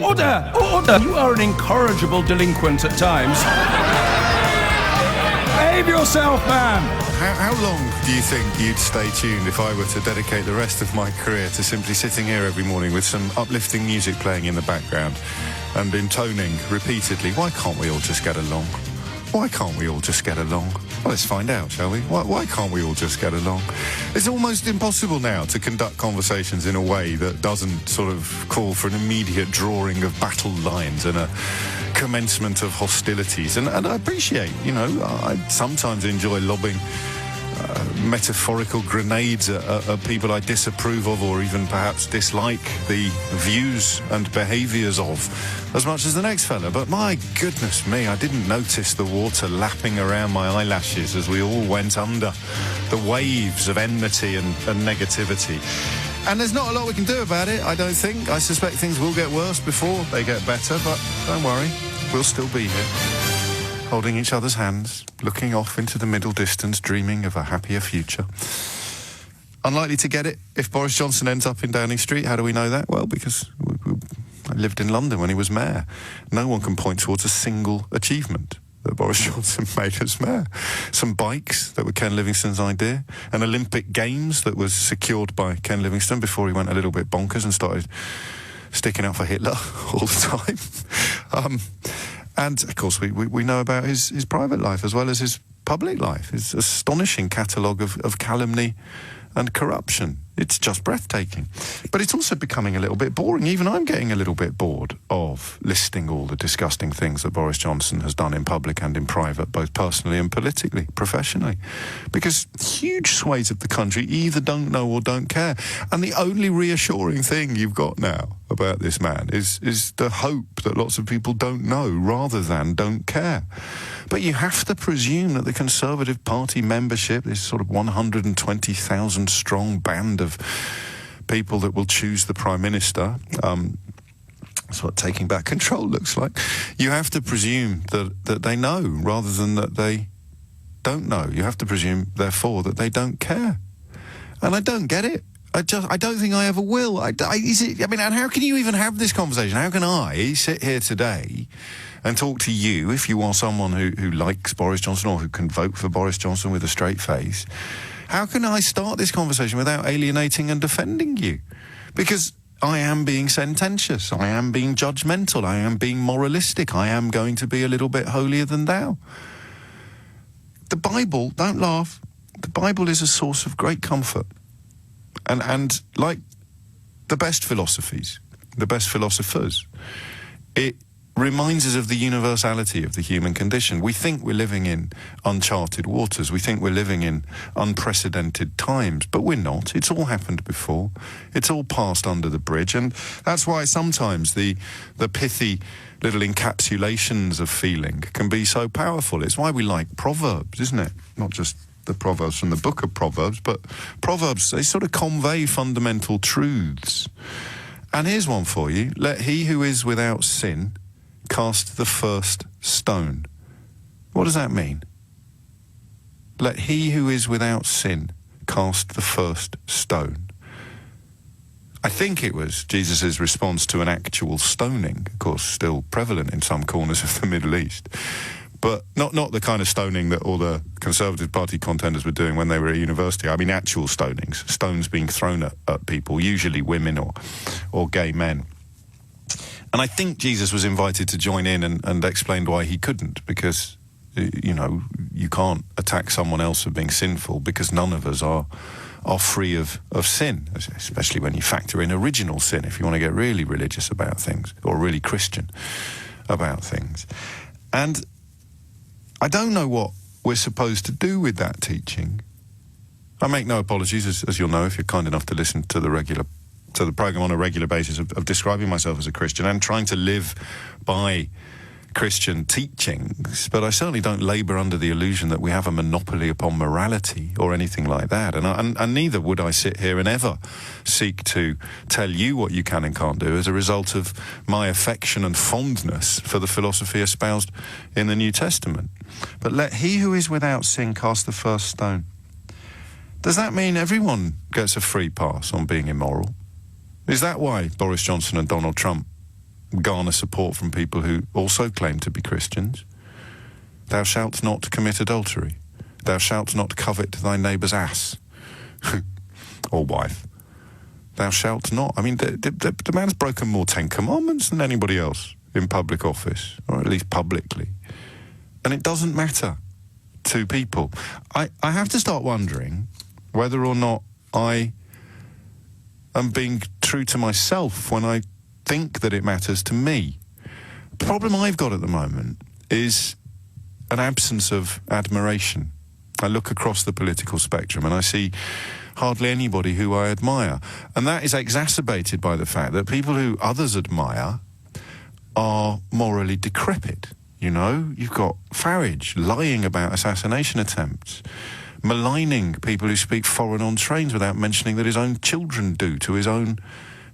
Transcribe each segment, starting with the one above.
Order! Order! You are an incorrigible delinquent at times. Behave yourself, man! How long do you think you'd stay tuned if I were to dedicate the rest of my career to simply sitting here every morning with some uplifting music playing in the background and intoning repeatedly, why can't we all just get along? Why can't we all just get along? Well, let's find out, shall we? Why can't we all just get along? It's almost impossible now to conduct conversations in a way that doesn't sort of call for an immediate drawing of battle lines and a commencement of hostilities. And I appreciate, I sometimes enjoy lobbing metaphorical grenades at people I disapprove of or even perhaps dislike the views and behaviours of as much as the next fella. But my goodness me, I didn't notice the water lapping around my eyelashes as we all went under the waves of enmity and negativity. And there's not a lot we can do about it, I don't think. I suspect things will get worse before they get better, but don't worry, we'll still be here, holding each other's hands, looking off into the middle distance, dreaming of a happier future. Unlikely to get it if Boris Johnson ends up in Downing Street. How do we know that? Well, because I lived in London when he was mayor. No one can point towards a single achievement that Boris Johnson made as mayor. Some bikes that were Ken Livingstone's idea, an Olympic Games that was secured by Ken Livingstone before he went a little bit bonkers and started sticking up for Hitler all the time. And, of course, we know about his private life as well as his public life, his astonishing catalogue of calumny and corruption. It's just breathtaking. But it's also becoming a little bit boring. Even I'm getting a little bit bored of listing all the disgusting things that Boris Johnson has done in public and in private, both personally and politically, professionally. Because huge swathes of the country either don't know or don't care. And the only reassuring thing you've got now about this man is the hope that lots of people don't know rather than don't care. But you have to presume that the Conservative Party membership, this sort of 120,000 strong band of people that will choose the Prime Minister, that's what taking back control looks like. You have to presume that they know rather than that they don't know. You have to presume, therefore, that they don't care. And I don't get it. I don't think I ever will. And how can you even have this conversation? How can I sit here today and talk to you, if you are someone who likes Boris Johnson or who can vote for Boris Johnson with a straight face? How can I start this conversation without alienating and defending you? Because I am being sententious, I am being judgmental, I am being moralistic, I am going to be a little bit holier than thou. The Bible, don't laugh, the Bible is a source of great comfort. And like the best philosophies, the best philosophers, it reminds us of the universality of the human condition. We think we're living in uncharted waters. We think we're living in unprecedented times, but we're not. It's all happened before. It's all passed under the bridge. And that's why sometimes the pithy little encapsulations of feeling can be so powerful. It's why we like Proverbs, isn't it? Not just the Proverbs from the book of Proverbs, but Proverbs, they sort of convey fundamental truths. And here's one for you. Let he who is without sin cast the first stone. What does that mean? Let he who is without sin cast the first stone. I think it was Jesus' response to an actual stoning, of course, still prevalent in some corners of the Middle East. But not the kind of stoning that all the Conservative Party contenders were doing when they were at university. I mean actual stonings, stones being thrown at people, usually women or gay men. And I think Jesus was invited to join in and explained why he couldn't, because, you can't attack someone else for being sinful because none of us are free of sin, especially when you factor in original sin, if you want to get really religious about things or really Christian about things. And I don't know what we're supposed to do with that teaching. I make no apologies, as you'll know, if you're kind enough to listen to the programme on a regular basis of describing myself as a Christian and trying to live by Christian teachings, but I certainly don't labour under the illusion that we have a monopoly upon morality or anything like that. And neither would I sit here and ever seek to tell you what you can and can't do as a result of my affection and fondness for the philosophy espoused in the New Testament. But let he who is without sin cast the first stone. Does that mean everyone gets a free pass on being immoral? Is that why Boris Johnson and Donald Trump garner support from people who also claim to be Christians. Thou shalt not commit adultery. Thou shalt not covet thy neighbour's ass or wife. Thou shalt not. I mean, the man's broken more Ten Commandments than anybody else in public office, or at least publicly. And it doesn't matter to people. I have to start wondering whether or not I am being true to myself when I think that it matters to me. The problem I've got at the moment is an absence of admiration. I look across the political spectrum and I see hardly anybody who I admire. And that is exacerbated by the fact that people who others admire are morally decrepit. You know, you've got Farage lying about assassination attempts, maligning people who speak foreign on trains without mentioning that his own children do to his own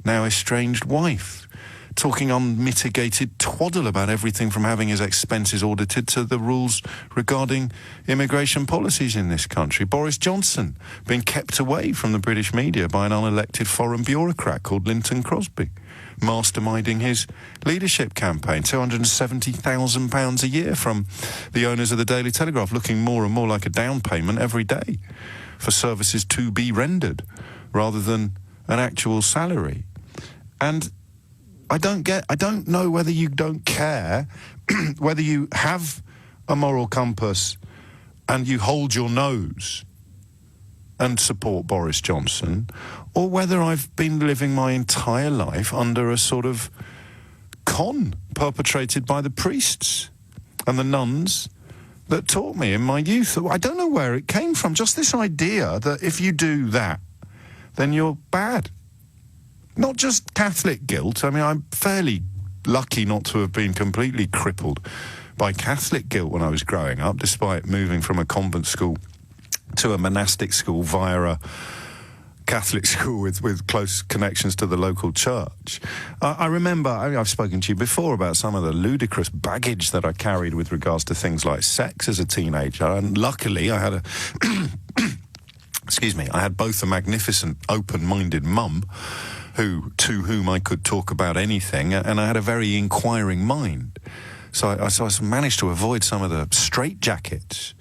now estranged wife, talking unmitigated twaddle about everything from having his expenses audited to the rules regarding immigration policies in this country. Boris Johnson being kept away from the British media by an unelected foreign bureaucrat called Linton Crosby, masterminding his leadership campaign, £270,000 a year from the owners of the Daily Telegraph, looking more and more like a down payment every day for services to be rendered rather than an actual salary. And I don't know whether you don't care, whether you have a moral compass and you hold your nose and support Boris Johnson, or whether I've been living my entire life under a sort of con perpetrated by the priests and the nuns that taught me in my youth. I don't know where it came from, just this idea that if you do that, then you're bad. Not just Catholic guilt. I mean, I'm fairly lucky not to have been completely crippled by Catholic guilt when I was growing up, despite moving from a convent school to a monastic school via a Catholic school with close connections to the local church. I remember, I've spoken to you before about some of the ludicrous baggage that I carried with regards to things like sex as a teenager, and luckily I had a excuse me, I had both a magnificent open-minded mum to whom I could talk about anything, and I had a very inquiring mind. So I managed to avoid some of the straitjackets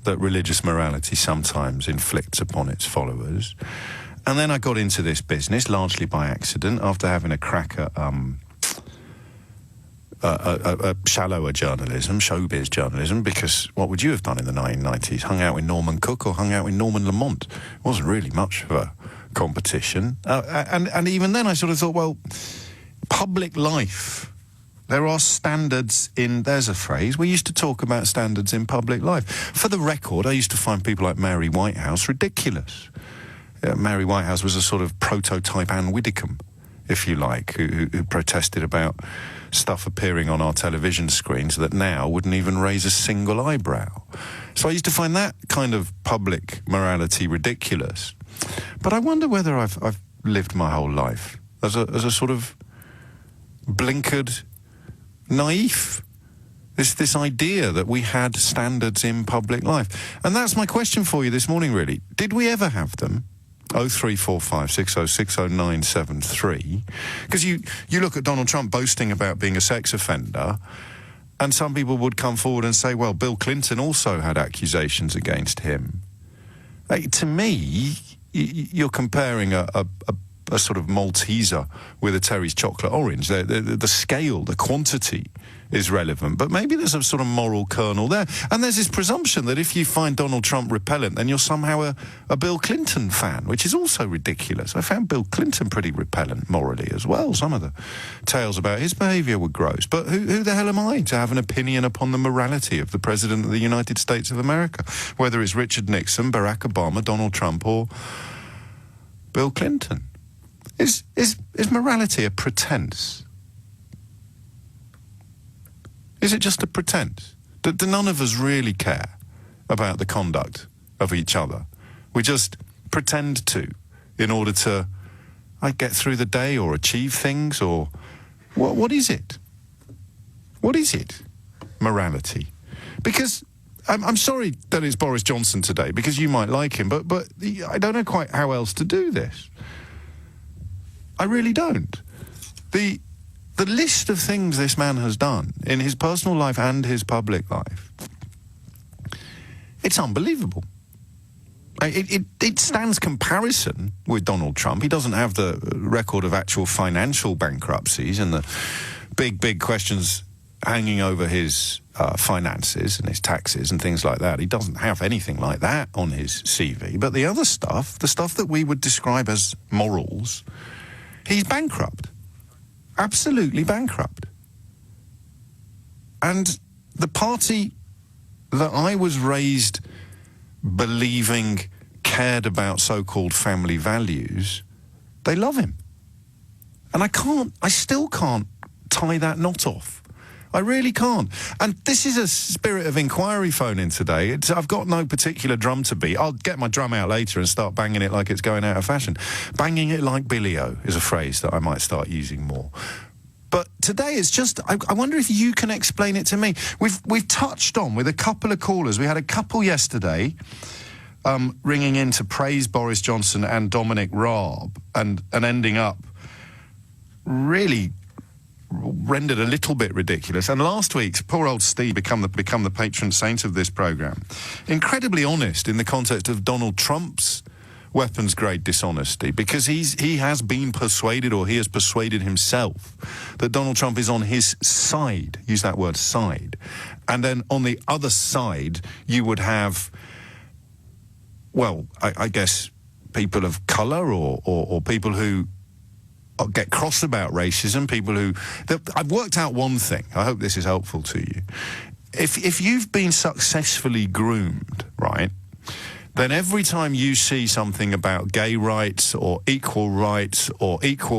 that religious morality sometimes inflicts upon its followers. And then I got into this business largely by accident after having a crack at shallower journalism, showbiz journalism, because what would you have done in the 1990s? Hung out with Norman Cook or hung out with Norman Lamont? It wasn't really much of a competition. And even then I sort of thought, well, public life, there are standards in, there's a phrase, we used to talk about standards in public life. For the record, I used to find people like Mary Whitehouse ridiculous. Mary Whitehouse was a sort of prototype Anne Widdecombe, if you like, who protested about stuff appearing on our television screens that now wouldn't even raise a single eyebrow. So I used to find that kind of public morality ridiculous. But I wonder whether I've lived my whole life as a sort of blinkered naif. This idea that we had standards in public life. And that's my question for you this morning, really. Did we ever have them? 0345 60 973. Because you look at Donald Trump boasting about being a sex offender, and some people would come forward and say, well, Bill Clinton also had accusations against him. To me, you're comparing a sort of Malteser with a Terry's chocolate orange. The scale, the quantity is relevant, but maybe there's a sort of moral kernel there. And there's this presumption that if you find Donald Trump repellent, then you're somehow a Bill Clinton fan, which is also ridiculous. I found Bill Clinton pretty repellent morally as well. Some of the tales about his behaviour were gross. But who the hell am I to have an opinion upon the morality of the President of the United States of America, whether it's Richard Nixon, Barack Obama, Donald Trump, or Bill Clinton? Is morality a pretense? Is it just a pretense? Do none of us really care about the conduct of each other? We just pretend to in order to get through the day or achieve things, or what is it? What is it? Morality. Because I'm sorry that it's Boris Johnson today, because you might like him, but I don't know quite how else to do this. I really don't. the list of things this man has done in his personal life and his public life, it's unbelievable. It stands comparison with Donald Trump. He doesn't have the record of actual financial bankruptcies and the big questions hanging over his finances and his taxes and things like that. He doesn't have anything like that on his CV. But the other stuff, the stuff that we would describe as morals, he's bankrupt. Absolutely bankrupt. And the party that I was raised believing cared about so-called family values, they love him. And I still can't tie that knot off. I really can't. And this is a spirit of inquiry phone in today. I've got no particular drum to beat. I'll get my drum out later and start banging it like it's going out of fashion. Banging it like Billy-O is a phrase that I might start using more. But today it's just, I wonder if you can explain it to me. We've touched on with a couple of callers. We had a couple yesterday ringing in to praise Boris Johnson and Dominic Raab and ending up really rendered a little bit ridiculous. And last week's poor old Steve become the patron saint of this programme. Incredibly honest in the context of Donald Trump's weapons-grade dishonesty, because he has been persuaded, or he has persuaded himself, that Donald Trump is on his side. Use that word, side. And then on the other side, you would have, well, I guess people of colour or people who get cross about racism, people who... I've worked out one thing. I hope this is helpful to you. If you've been successfully groomed, right, then every time you see something about gay rights or equal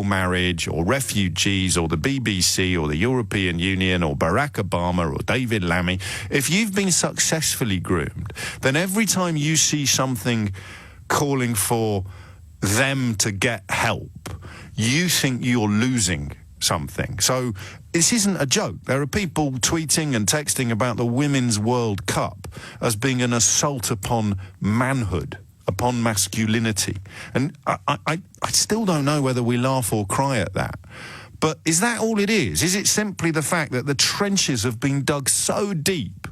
marriage or refugees or the BBC or the European Union or Barack Obama or David Lammy, if you've been successfully groomed, then every time you see something calling for them to get help, you think you're losing something. So this isn't a joke. There are people tweeting and texting about the Women's World Cup as being an assault upon manhood, upon masculinity. And I still don't know whether we laugh or cry at that. But is that all it is? Is it simply the fact that the trenches have been dug so deep?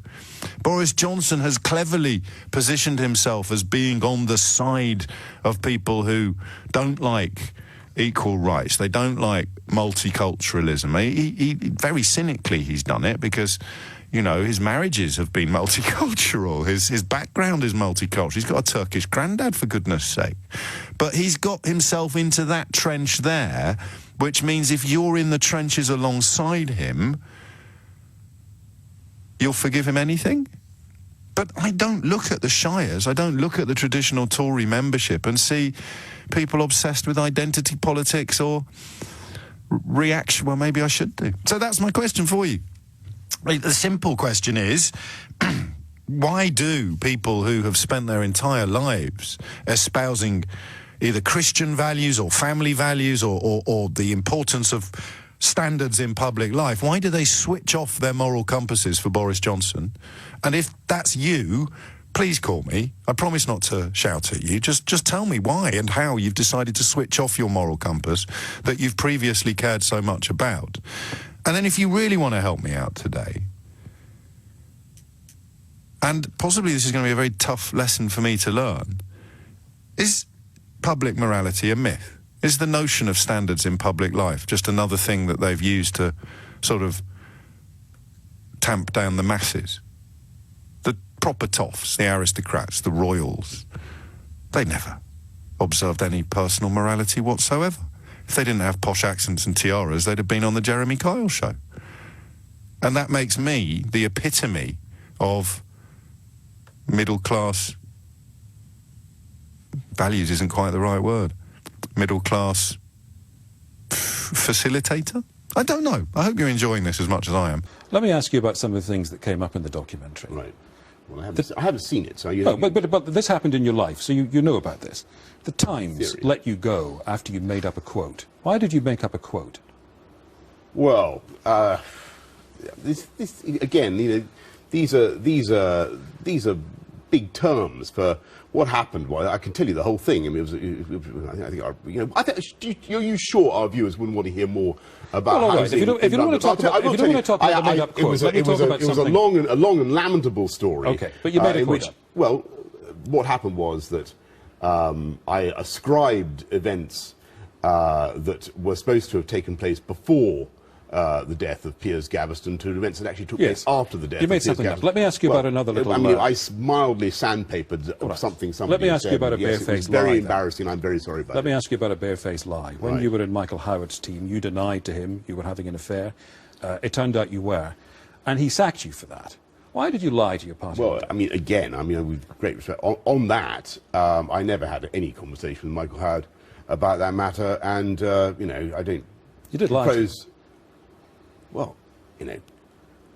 Boris Johnson has cleverly positioned himself as being on the side of people who don't like equal rights. They don't like multiculturalism. He very cynically he's done it because, you know, his marriages have been multicultural. His background is multicultural. He's got a Turkish granddad, for goodness sake. But he's got himself into that trench there, which means if you're in the trenches alongside him, you'll forgive him anything? But I don't look at the shires, I don't look at the traditional Tory membership and see people obsessed with identity politics or reaction. Well, maybe I should do. So that's my question for you. The simple question is, why do people who have spent their entire lives espousing either Christian values or family values or the importance of standards in public life, why do they switch off their moral compasses for Boris Johnson? And if that's you, please call me. I promise not to shout at you. Just tell me why and how you've decided to switch off your moral compass that you've previously cared so much about. And then if you really want to help me out today, and possibly this is going to be a very tough lesson for me to learn, is public morality a myth? Is the notion of standards in public life just another thing that they've used to sort of tamp down the masses? The proper toffs, the aristocrats, the royals, they never observed any personal morality whatsoever. If they didn't have posh accents and tiaras, they'd have been on the Jeremy Kyle show. And that makes me the epitome of middle-class... values isn't quite the right word. Middle-class facilitator? I don't know. I hope you're enjoying this as much as I am. Let me ask you about some of the things that came up in the documentary. Right. Well, I haven't seen it, so you... Oh, but this happened in your life, so you know about this. The Times let you go after you made up a quote. Why did you make up a quote? Well, this again, you know, these are big terms for what happened. Well, I can tell you the whole thing. I mean, I think are you sure our viewers wouldn't want to hear more about Well, all right. housing? If you don't want to talk about the made-up quote, let me talk about it was something. a long and lamentable story. Okay, but you made a quote. Well, what happened was that I ascribed events that were supposed to have taken place before the death of Piers Gaveston to events that actually took place after the death You of made Piers something up. Gaveston. Let me ask you about another little... I mean, I mildly sandpapered something somebody Let me ask said, you about a yes, barefaced it was very lie, embarrassing. I'm very sorry about it. Let me ask you about a barefaced lie. When Right. you were in Michael Howard's team, you denied to him you were having an affair. It turned out you were. And he sacked you for that. Why did you lie to your party? Well, I mean, again, with great respect, on that, I never had any conversation with Michael Howard about that matter, and, I don't... You did lie to him. propose. Well,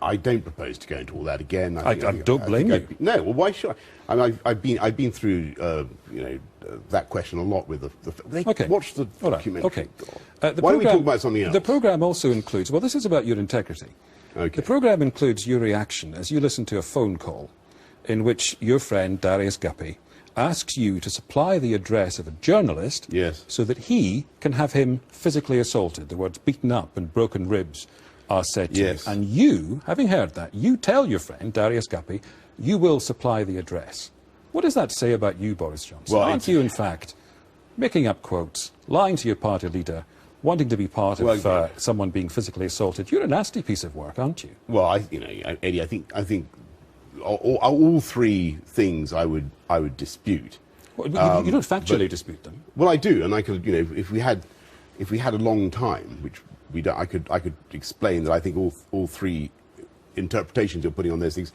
I don't propose to go into all that again. I don't blame you. No, well, why should I? I mean, I've been through, that question a lot with Okay. Watch the All right. documentary. Okay. Why don't we talk about something else? The programme also includes... Well, this is about your integrity. Okay. The programme includes your reaction as you listen to a phone call in which your friend Darius Guppy asks you to supply the address of a journalist Yes. so that he can have him physically assaulted. The words beaten up and broken ribs are said to Yes. you. And you, having heard that, you tell your friend Darius Guppy you will supply the address. What does that say about you, Boris Johnson? Well, Aren't you, in fact, making up quotes, lying to your party leader, wanting to be part of someone being physically assaulted? You're a nasty piece of work, aren't you? Well, Eddie, I think all three things I would dispute. Well, you don't factually dispute them. Well, I do, and I could, if we had a long time, which we don't, I could explain that I think all three interpretations you're putting on those things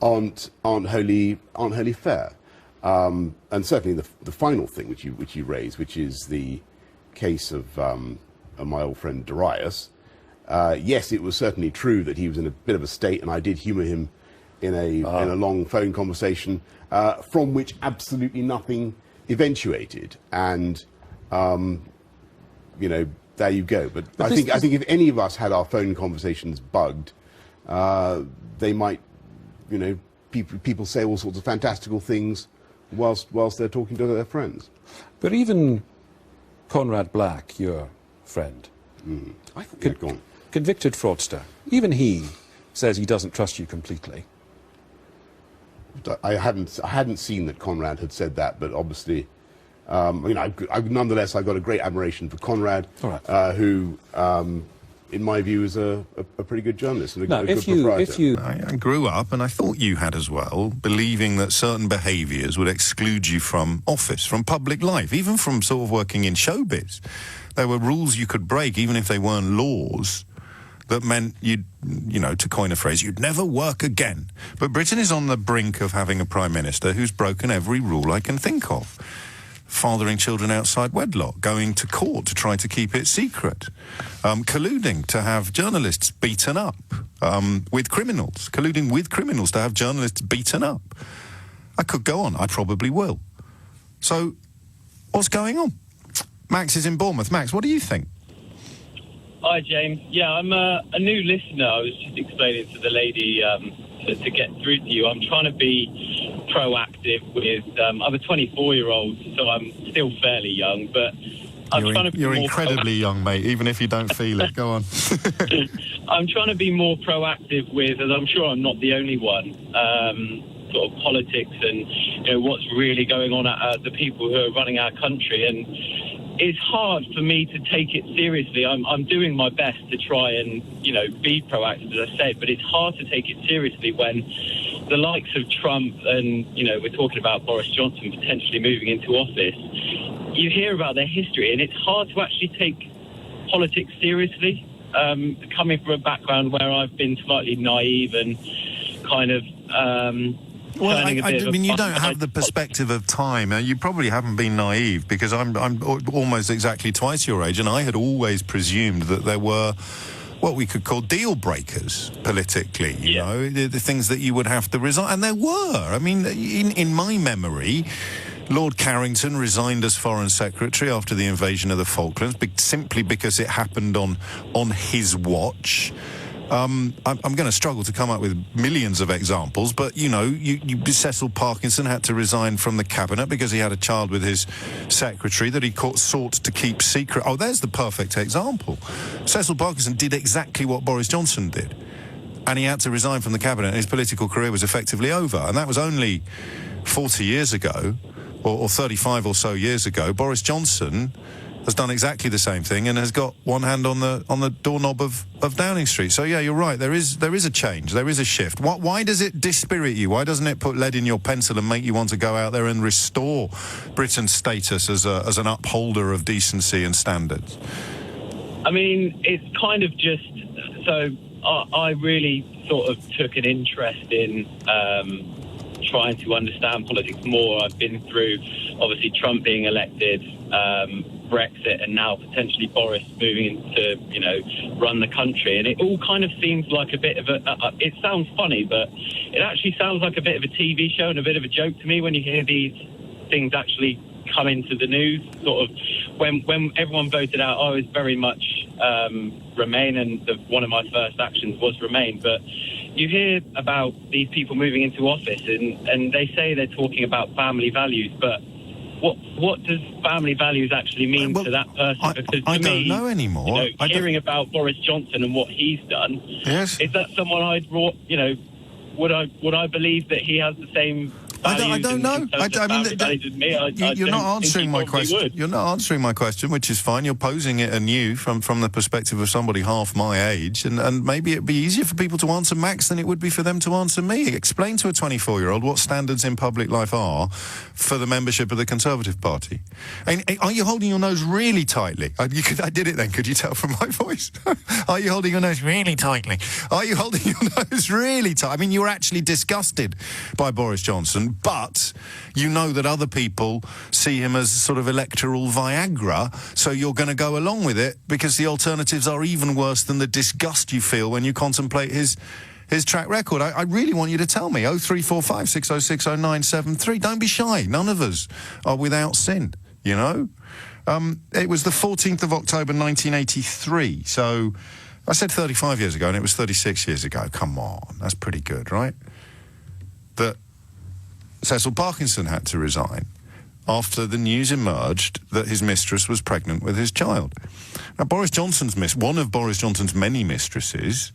aren't wholly fair. And certainly the final thing which you raised, which is the case of my old friend Darius. Yes, it was certainly true that he was in a bit of a state, and I did humour him in a long phone conversation, from which absolutely nothing eventuated. And there you go. But I think if any of us had our phone conversations bugged, they might, people say all sorts of fantastical things whilst they're talking to their friends. But even Conrad Black, your friend, convicted fraudster, even he says he doesn't trust you completely. I hadn't seen that Conrad had said that, but obviously, nonetheless, I've got a great admiration for Conrad, who, in my view, is a pretty good journalist and a good proprietor. I grew up, and I thought you had as well, believing that certain behaviours would exclude you from office, from public life, even from sort of working in showbiz. There were rules you could break, even if they weren't laws, that meant you'd, to coin a phrase, you'd never work again. But Britain is on the brink of having a Prime Minister who's broken every rule I can think of. Fathering children outside wedlock, going to court to try to keep it secret, colluding to have journalists beaten up with criminals, colluding with criminals to have journalists beaten up. I could go on, I probably will. So, what's going on? Max is in Bournemouth. Max, what do you think? Hi, James. Yeah, I'm a new listener. I was just explaining to the lady to get through to you. I'm trying to be proactive with... I'm a 24-year-old, so I'm still fairly young, but I'm trying to be You're more incredibly young, mate, even if you don't feel it. Go on. I'm trying to be more proactive with, as I'm sure I'm not the only one, sort of politics and what's really going on at the people who are running our country. And it's hard for me to take it seriously. I'm doing my best to try and, be proactive, as I said, but it's hard to take it seriously when the likes of Trump and, we're talking about Boris Johnson potentially moving into office. You hear about their history, and it's hard to actually take politics seriously. Coming from a background where I've been slightly naive and kind of... Well, I mean, you don't have the perspective of time. You probably haven't been naive, because I'm almost exactly twice your age, and I had always presumed that there were what we could call deal breakers politically, the things that you would have to resign. And there were. I mean, in my memory, Lord Carrington resigned as Foreign Secretary after the invasion of the Falklands, simply because it happened on his watch. I'm going to struggle to come up with millions of examples, but, you know, Cecil Parkinson had to resign from the cabinet because he had a child with his secretary that he sought to keep secret. Oh, there's the perfect example. Cecil Parkinson did exactly what Boris Johnson did, and he had to resign from the cabinet, and his political career was effectively over. And that was only 40 years ago, or 35 or so years ago. Boris Johnson has done exactly the same thing and has got one hand on the doorknob of Downing Street. So yeah, you're right. There is a change. There is a shift. Why does it dispirit you? Why doesn't it put lead in your pencil and make you want to go out there and restore Britain's status as an upholder of decency and standards? I mean, it's kind of just so. I really sort of took an interest in trying to understand politics more. I've been through, obviously, Trump being elected, Brexit, and now potentially Boris moving to, run the country. And it all kind of seems like a bit of it sounds funny, but it actually sounds like a bit of a TV show and a bit of a joke to me when you hear these things actually come into the news. Sort of when everyone voted out, I was very much Remain, and one of my first actions was Remain. But you hear about these people moving into office, and they say they're talking about family values, but what does family values actually mean to that person? Because I don't know anymore. Hearing about Boris Johnson and what he's done, yes, is that someone would I believe that he has the same? I don't know. You're not answering my question. You're not answering my question, which is fine. You're posing it anew from the perspective of somebody half my age, and maybe it'd be easier for people to answer Max than it would be for them to answer me. Explain to a 24-year-old what standards in public life are for the membership of the Conservative Party. And are you holding your nose really tightly? I did it then. Could you tell from my voice? Are you holding your nose really tightly? Are you holding your nose really tight? I mean, you're actually disgusted by Boris Johnson, but you know that other people see him as sort of electoral Viagra, so you're going to go along with it because the alternatives are even worse than the disgust you feel when you contemplate his track record. I really want you to tell me. 0345 606 0973. Don't be shy. None of us are without sin, you know? It was the 14th of October 1983, so I said 35 years ago, and it was 36 years ago. Come on, that's pretty good, right? That Cecil Parkinson had to resign after the news emerged that his mistress was pregnant with his child. Now, one of Boris Johnson's many mistresses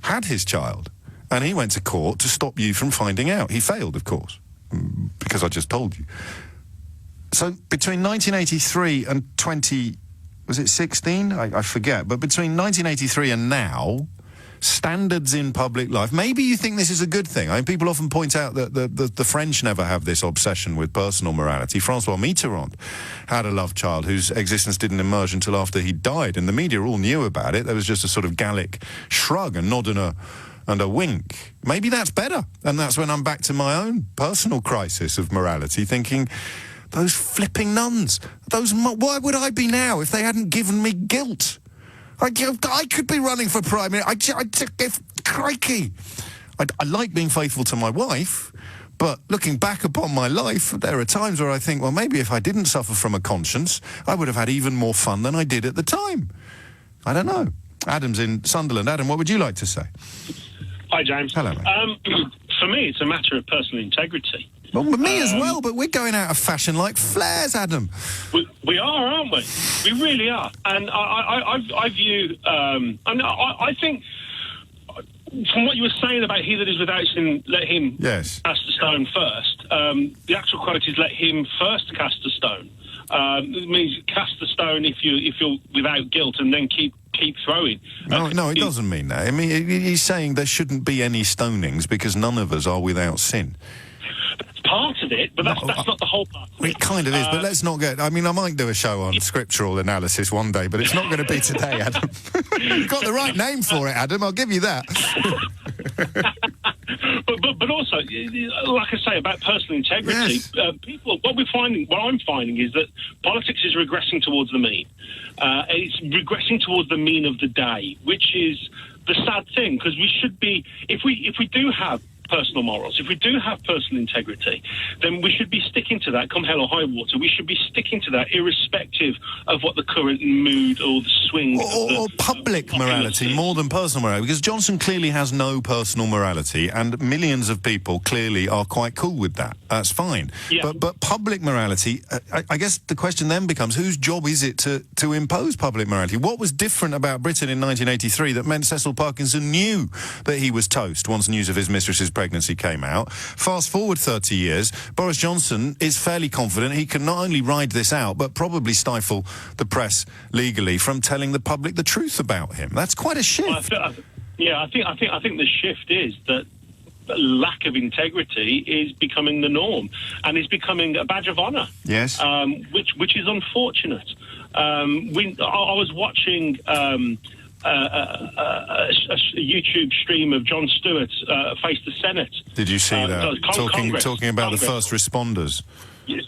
had his child, and he went to court to stop you from finding out. He failed, of course, because I just told you. So between 1983 and 16? I forget. But between 1983 and now, standards in public life. Maybe you think this is a good thing. I mean, people often point out that the French never have this obsession with personal morality. Francois Mitterrand had a love child whose existence didn't emerge until after he died, and the media all knew about it. There was just a sort of Gallic shrug, a nod and a wink. Maybe that's better. And that's when I'm back to my own personal crisis of morality, thinking, those flipping nuns, why would I be now if they hadn't given me guilt? I could be running for Prime Minister. Crikey. I like being faithful to my wife, but looking back upon my life, there are times where I think, well, maybe if I didn't suffer from a conscience, I would have had even more fun than I did at the time. I don't know. Adam's in Sunderland. Adam, what would you like to say? Hi, James. Hello, mate. For me, it's a matter of personal integrity. Well, me as well, but we're going out of fashion like flares, Adam. We are, aren't we? We really are. And I view... I think, from what you were saying about he that is without sin, let him cast a stone first, the actual quality is let him first cast a stone. It means cast a stone if you're without guilt, and then keep throwing. No, it doesn't mean that. I mean, he's saying there shouldn't be any stonings because none of us are without sin. Part of it, but that's not the whole part. It kind of is, but let's not get... I mean, I might do a show on scriptural analysis one day, but it's not going to be today, Adam. You've got the right name for it, Adam, I'll give you that. but also, like I say, about personal integrity, people... What I'm finding is that politics is regressing towards the mean. It's regressing towards the mean of the day, which is the sad thing, because we should be... If we do have personal morals, if we do have personal integrity, then we should be sticking to that come hell or high water. We should be sticking to that irrespective of what the current mood or the swing or public morality more than personal morality, because Johnson clearly has no personal morality, and millions of people clearly are quite cool with that. That's fine. Yeah. But public morality, I guess the question then becomes, whose job is it to impose public morality? What was different about Britain in 1983 that meant Cecil Parkinson knew that he was toast once news of his mistress's pregnancy came out? Fast forward 30 years, Boris Johnson is fairly confident he can not only ride this out, but probably stifle the press legally from telling the public the truth about him. That's quite a shift. I think the shift is that lack of integrity is becoming the norm and is becoming a badge of honour. Yes. Which is unfortunate. I was watching a YouTube stream of Jon Stewart face the Senate. Did you see that? Talking about the first responders.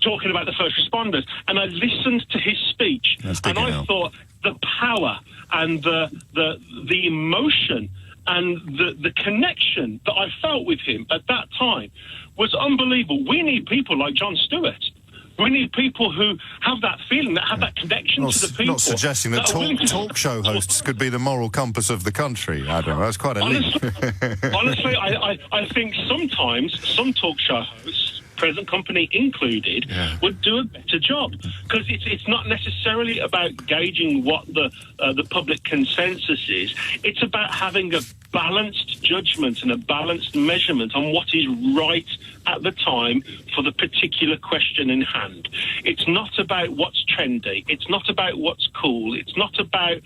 Talking about the first responders. And I listened to his speech, and I thought the power and the emotion and the connection that I felt with him at that time was unbelievable. We need people like Jon Stewart. We need people who have that feeling, that have that connection to the people. Not suggesting that talk show hosts could be the moral compass of the country, Adam. That's quite a leap. Honestly, I think sometimes some talk show hosts, present company included, would do a better job, because it's not necessarily about gauging what the public consensus is. It's about having a balanced judgment and a balanced measurement on what is right at the time for the particular question in hand. It's not about what's trendy. It's not about what's cool. It's not about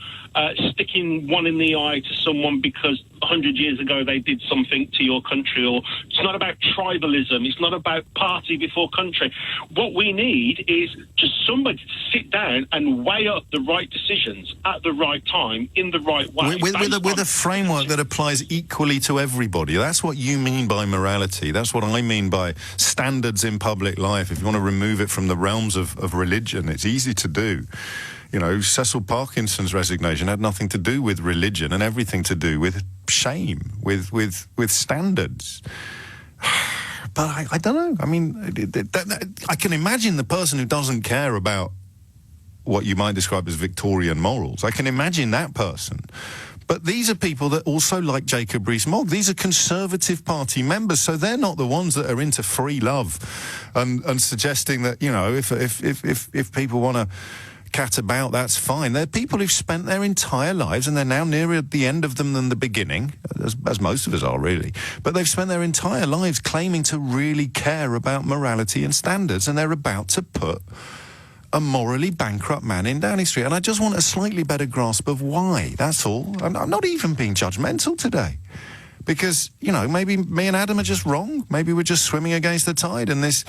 sticking one in the eye to someone because 100 years ago they did something to your country, or it's not about tribalism. It's not about party before country. What we need is just somebody to sit down and weigh up the right decisions at the right time in the right way. With a framework that applies equally to everybody. That's what you mean by morality. That's what I mean by standards in public life. If you want to remove it from the realms of religion, it's easy to do. You know, Cecil Parkinson's resignation had nothing to do with religion and everything to do with shame, with standards. But I don't know. I mean, I can imagine the person who doesn't care about what you might describe as Victorian morals. I can imagine that person. But these are people that also like Jacob Rees-Mogg. These are Conservative Party members, so they're not the ones that are into free love and suggesting that, you know, if people want to cat about, that's fine. They're people who've spent their entire lives, and they're now nearer the end of them than the beginning, as most of us are, really. But they've spent their entire lives claiming to really care about morality and standards, and they're about to put a morally bankrupt man in Downing Street. And I just want a slightly better grasp of why. That's all. I'm not even being judgmental today. Because, you know, maybe me and Adam are just wrong. Maybe we're just swimming against the tide, and this,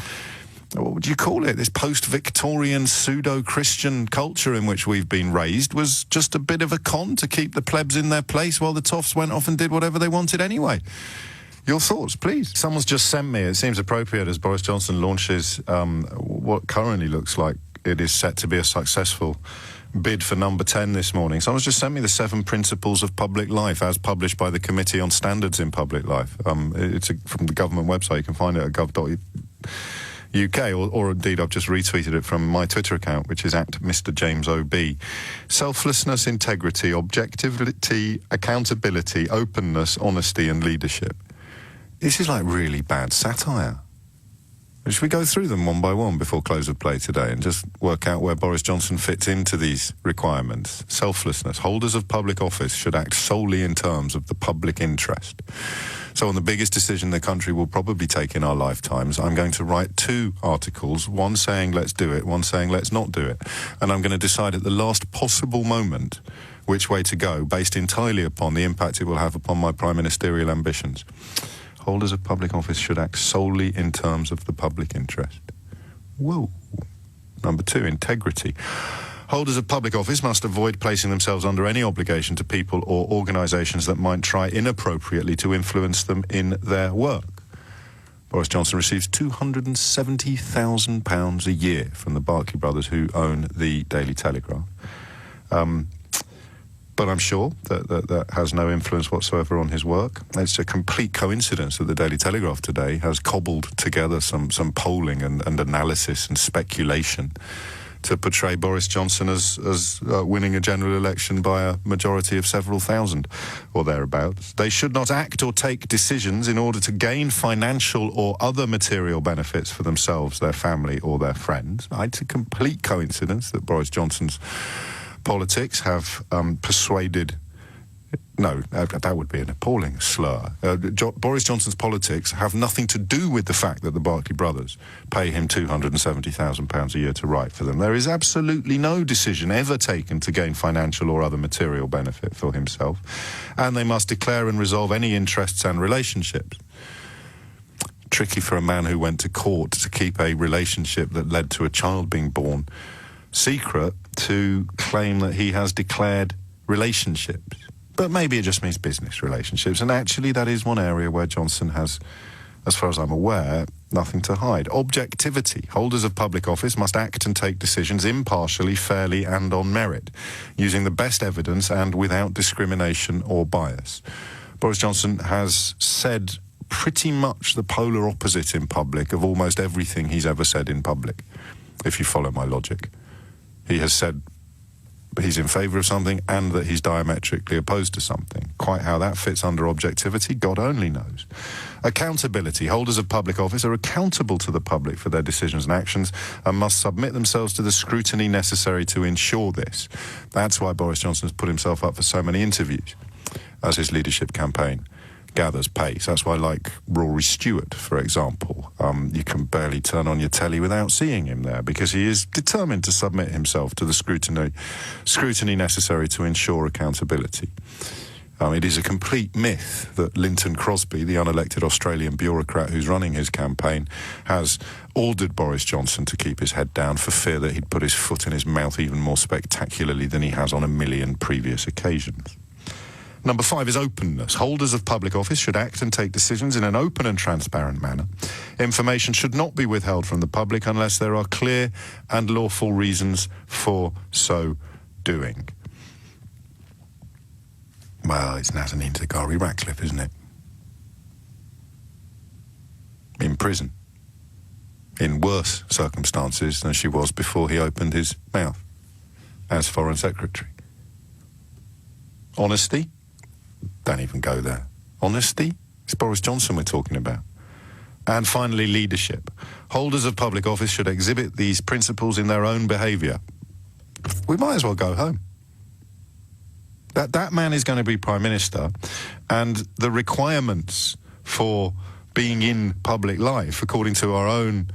what would you call it, this post-Victorian pseudo-Christian culture in which we've been raised was just a bit of a con to keep the plebs in their place while the toffs went off and did whatever they wanted anyway. Your thoughts, please. Someone's just sent me, it seems appropriate as Boris Johnson launches what currently looks like it is set to be a successful bid for number 10 this morning. Someone's just sent me the 7 Principles of Public Life as published by the Committee on Standards in Public Life. It's from the government website. You can find it at gov.uk, or indeed I've just retweeted it from my Twitter account, which is at Mr. James OB. Selflessness, integrity, objectivity, accountability, openness, honesty and leadership. This is like really bad satire. Should we go through them one by one before close of play today and just work out where Boris Johnson fits into these requirements? Selflessness. Holders of public office should act solely in terms of the public interest. So on the biggest decision the country will probably take in our lifetimes, I'm going to write 2 articles, one saying let's do it, one saying let's not do it. And I'm going to decide at the last possible moment which way to go, based entirely upon the impact it will have upon my prime ministerial ambitions. Holders of public office should act solely in terms of the public interest. Whoa. Number 2, integrity. Holders of public office must avoid placing themselves under any obligation to people or organisations that might try inappropriately to influence them in their work. Boris Johnson receives £270,000 a year from the Barclay brothers, who own the Daily Telegraph. but I'm sure that has no influence whatsoever on his work. It's a complete coincidence that the Daily Telegraph today has cobbled together some polling and analysis and speculation to portray Boris Johnson as winning a general election by a majority of several thousand or thereabouts. They should not act or take decisions in order to gain financial or other material benefits for themselves, their family or their friends. It's a complete coincidence that Boris Johnson's politics have persuaded... No, that would be an appalling slur. Boris Johnson's politics have nothing to do with the fact that the Barclay brothers pay him £270,000 a year to write for them. There is absolutely no decision ever taken to gain financial or other material benefit for himself, and they must declare and resolve any interests and relationships. Tricky for a man who went to court to keep a relationship that led to a child being born secret to claim that he has declared relationships. But maybe it just means business relationships. And actually, that is one area where Johnson has, as far as I'm aware, nothing to hide. Objectivity. Holders of public office must act and take decisions impartially, fairly, and on merit, using the best evidence and without discrimination or bias. Boris Johnson has said pretty much the polar opposite in public of almost everything he's ever said in public, if you follow my logic. He has said he's in favour of something and that he's diametrically opposed to something. Quite how that fits under objectivity, God only knows. Accountability. Holders of public office are accountable to the public for their decisions and actions and must submit themselves to the scrutiny necessary to ensure this. That's why Boris Johnson's put himself up for so many interviews as his leadership campaign gathers pace. That's why, like Rory Stewart, for example, you can barely turn on your telly without seeing him there, because he is determined to submit himself to the scrutiny necessary to ensure accountability. It is a complete myth that Linton Crosby, the unelected Australian bureaucrat who's running his campaign, has ordered Boris Johnson to keep his head down for fear that he'd put his foot in his mouth even more spectacularly than he has on a million previous occasions. Number 5 is openness. Holders of public office should act and take decisions in an open and transparent manner. Information should not be withheld from the public unless there are clear and lawful reasons for so doing. Well, it's Nazanin Zaghari Ratcliffe, isn't it? In prison. In worse circumstances than she was before he opened his mouth as Foreign Secretary. Honesty? Don't even go there. Honesty? It's Boris Johnson we're talking about. And finally, leadership. Holders of public office should exhibit these principles in their own behaviour. We might as well go home. That man is going to be Prime Minister, and the requirements for being in public life, according to our own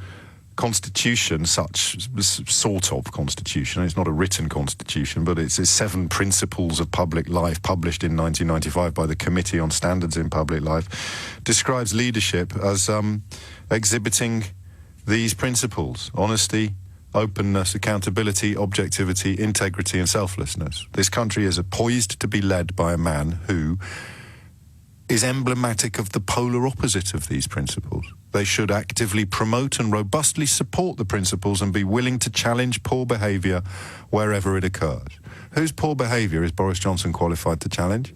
constitution, sort of constitution, it's not a written constitution, but it's 7 principles of public life published in 1995 by the Committee on Standards in Public Life, describes leadership as exhibiting these principles: honesty, openness, accountability, objectivity, integrity and selflessness. This country is poised to be led by a man who is emblematic of the polar opposite of these principles. They should actively promote and robustly support the principles and be willing to challenge poor behaviour wherever it occurs. Whose poor behaviour is Boris Johnson qualified to challenge?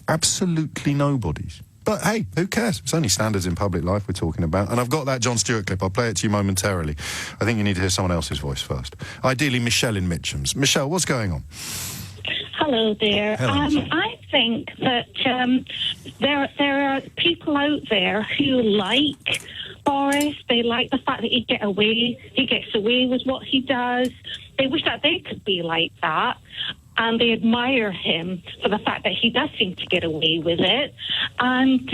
Absolutely nobody's. But hey, who cares? It's only standards in public life we're talking about. And I've got that Jon Stewart clip. I'll play it to you momentarily. I think you need to hear someone else's voice first. Ideally, Michelle in Mitcham's. Michelle, what's going on? Hello there. Hello. I think that there are people out there who like Boris. They like the fact that he gets away with what he does. They wish that they could be like that. And they admire him for the fact that he does seem to get away with it. And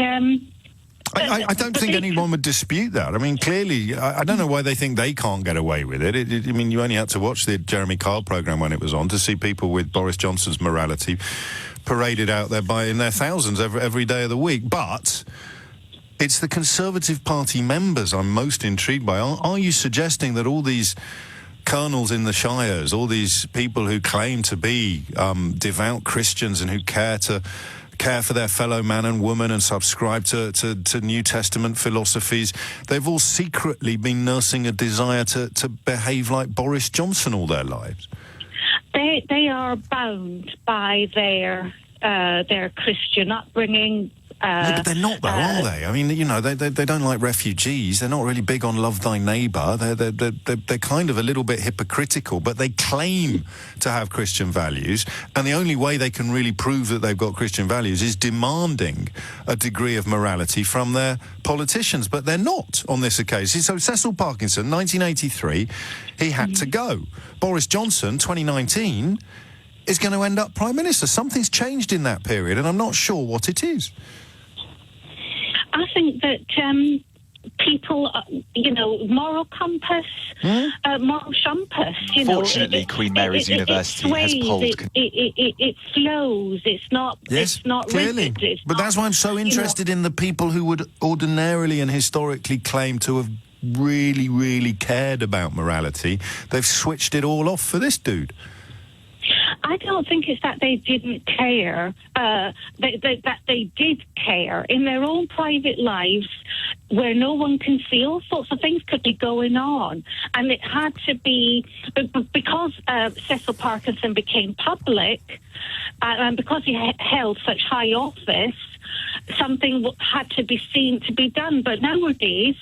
I don't think anyone would dispute that. I mean, clearly, I don't know why they think they can't get away with it. I mean, you only had to watch the Jeremy Kyle programme when it was on to see people with Boris Johnson's morality paraded out there in their thousands every day of the week. But it's the Conservative Party members I'm most intrigued by. Are you suggesting that all these colonels in the shires, all these people who claim to be devout Christians and who care for their fellow man and woman and subscribe to New Testament philosophies, they've all secretly been nursing a desire to behave like Boris Johnson all their lives? they are bound by their Christian upbringing. Yeah, but they're not, though, are they? I mean, you know, they don't like refugees. They're not really big on love thy neighbour. They're kind of a little bit hypocritical, but they claim to have Christian values, and the only way they can really prove that they've got Christian values is demanding a degree of morality from their politicians, but they're not on this occasion. So Cecil Parkinson, 1983, he had to go. Boris Johnson, 2019, is going to end up Prime Minister. Something's changed in that period, and I'm not sure what it is. I think that people, moral compass, moral compass. Fortunately, Queen Mary's University has polled. It flows. It's not. Yes, it's not clearly. rigid. But that's why I'm so interested in the people who would ordinarily and historically claim to have really, really cared about morality. They've switched it all off for this dude. I don't think it's that they didn't care, that they did care in their own private lives where no one can see. All sorts of things could be going on. And it had to be, because Cecil Parkinson became public, and because he held such high office, something had to be seen to be done. But nowadays,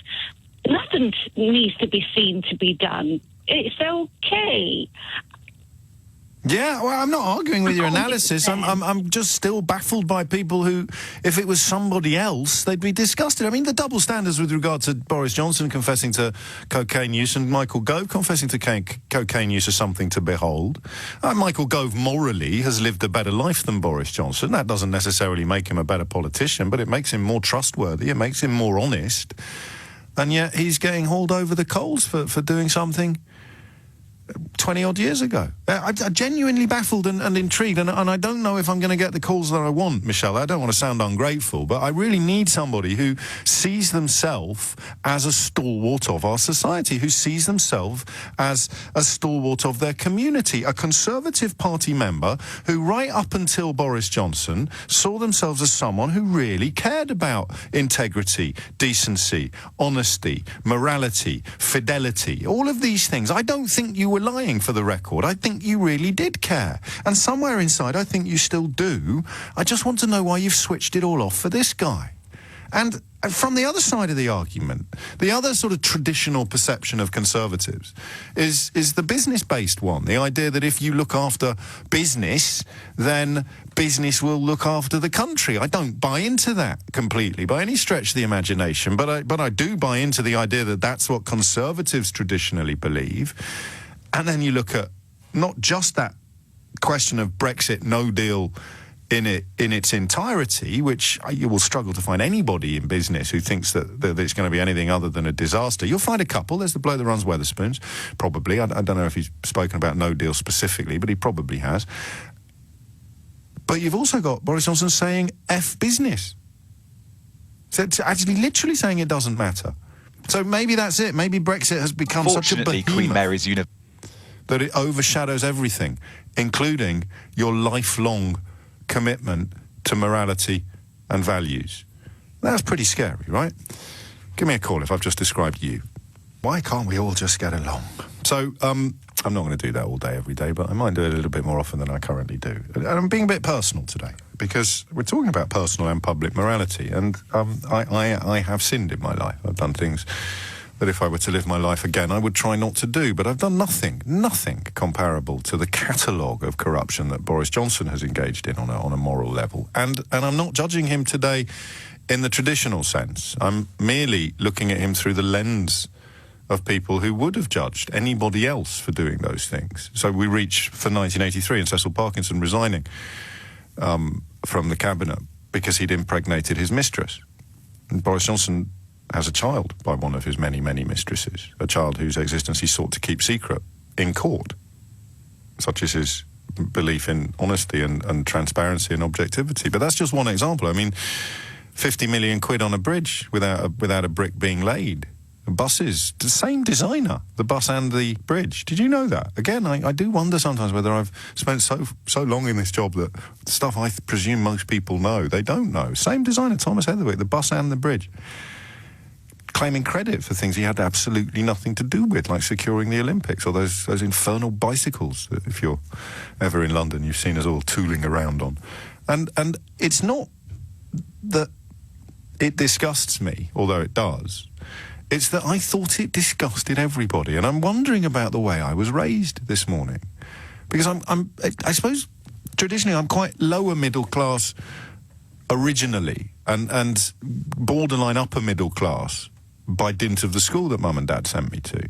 nothing needs to be seen to be done. It's okay. Yeah, well, I'm not arguing with your analysis. I'm just still baffled by people who, if it was somebody else, they'd be disgusted. I mean, the double standards with regard to Boris Johnson confessing to cocaine use and Michael Gove confessing to cocaine use are something to behold. Michael Gove morally has lived a better life than Boris Johnson. That doesn't necessarily make him a better politician, but it makes him more trustworthy. It makes him more honest. And yet he's getting hauled over the coals for doing something 20-odd years ago. I'm genuinely baffled and intrigued, and I don't know if I'm going to get the calls that I want, Michelle. I don't want to sound ungrateful, but I really need somebody who sees themselves as a stalwart of our society, who sees themselves as a stalwart of their community, a Conservative Party member who, right up until Boris Johnson, saw themselves as someone who really cared about integrity, decency, honesty, morality, fidelity, all of these things. I don't think you were lying, for the record. I think you really did care. And somewhere inside, I think you still do. I just want to know why you've switched it all off for this guy. And from the other side of the argument, the other sort of traditional perception of Conservatives is the business-based one. The idea that if you look after business, then business will look after the country. I don't buy into that completely by any stretch of the imagination, but I do buy into the idea that that's what Conservatives traditionally believe. And then you look at not just that question of Brexit, no deal in its entirety, which you will struggle to find anybody in business who thinks that it's going to be anything other than a disaster. You'll find a couple. There's the bloke that runs Wetherspoons, probably. I don't know if he's spoken about no deal specifically, but he probably has. But you've also got Boris Johnson saying F business. So actually literally saying it doesn't matter. So maybe that's it. Maybe Brexit has become such a behemoth Queen Mary's University that it overshadows everything, including your lifelong commitment to morality and values. That's pretty scary, right? Give me a call if I've just described you. Why can't we all just get along? So, I'm not going to do that all day, every day, but I might do it a little bit more often than I currently do. And I'm being a bit personal today, because we're talking about personal and public morality, and I have sinned in my life. I've done things that if I were to live my life again, I would try not to do. But I've done nothing comparable to the catalogue of corruption that Boris Johnson has engaged in on a moral level. And I'm not judging him today in the traditional sense. I'm merely looking at him through the lens of people who would have judged anybody else for doing those things. So we reach for 1983 and Cecil Parkinson resigning from the cabinet because he'd impregnated his mistress. And Boris Johnson has a child by one of his many, many mistresses, a child whose existence he sought to keep secret in court. Such is his belief in honesty and transparency and objectivity. But that's just one example. I mean, 50 million quid on a bridge without a brick being laid. Buses, the same designer, the bus and the bridge. Did you know that? Again, I do wonder sometimes whether I've spent so long in this job that stuff I presume most people know, they don't know. Same designer, Thomas Heatherwick, the bus and the bridge. claiming credit for things he had absolutely nothing to do with, like securing the Olympics or those infernal bicycles that, if you're ever in London, you've seen us all tooling around on. And it's not that it disgusts me, although it does. It's that I thought it disgusted everybody, and I'm wondering about the way I was raised this morning, because I suppose traditionally I'm quite lower middle class originally, and borderline upper middle class by dint of the school that Mum and Dad sent me to,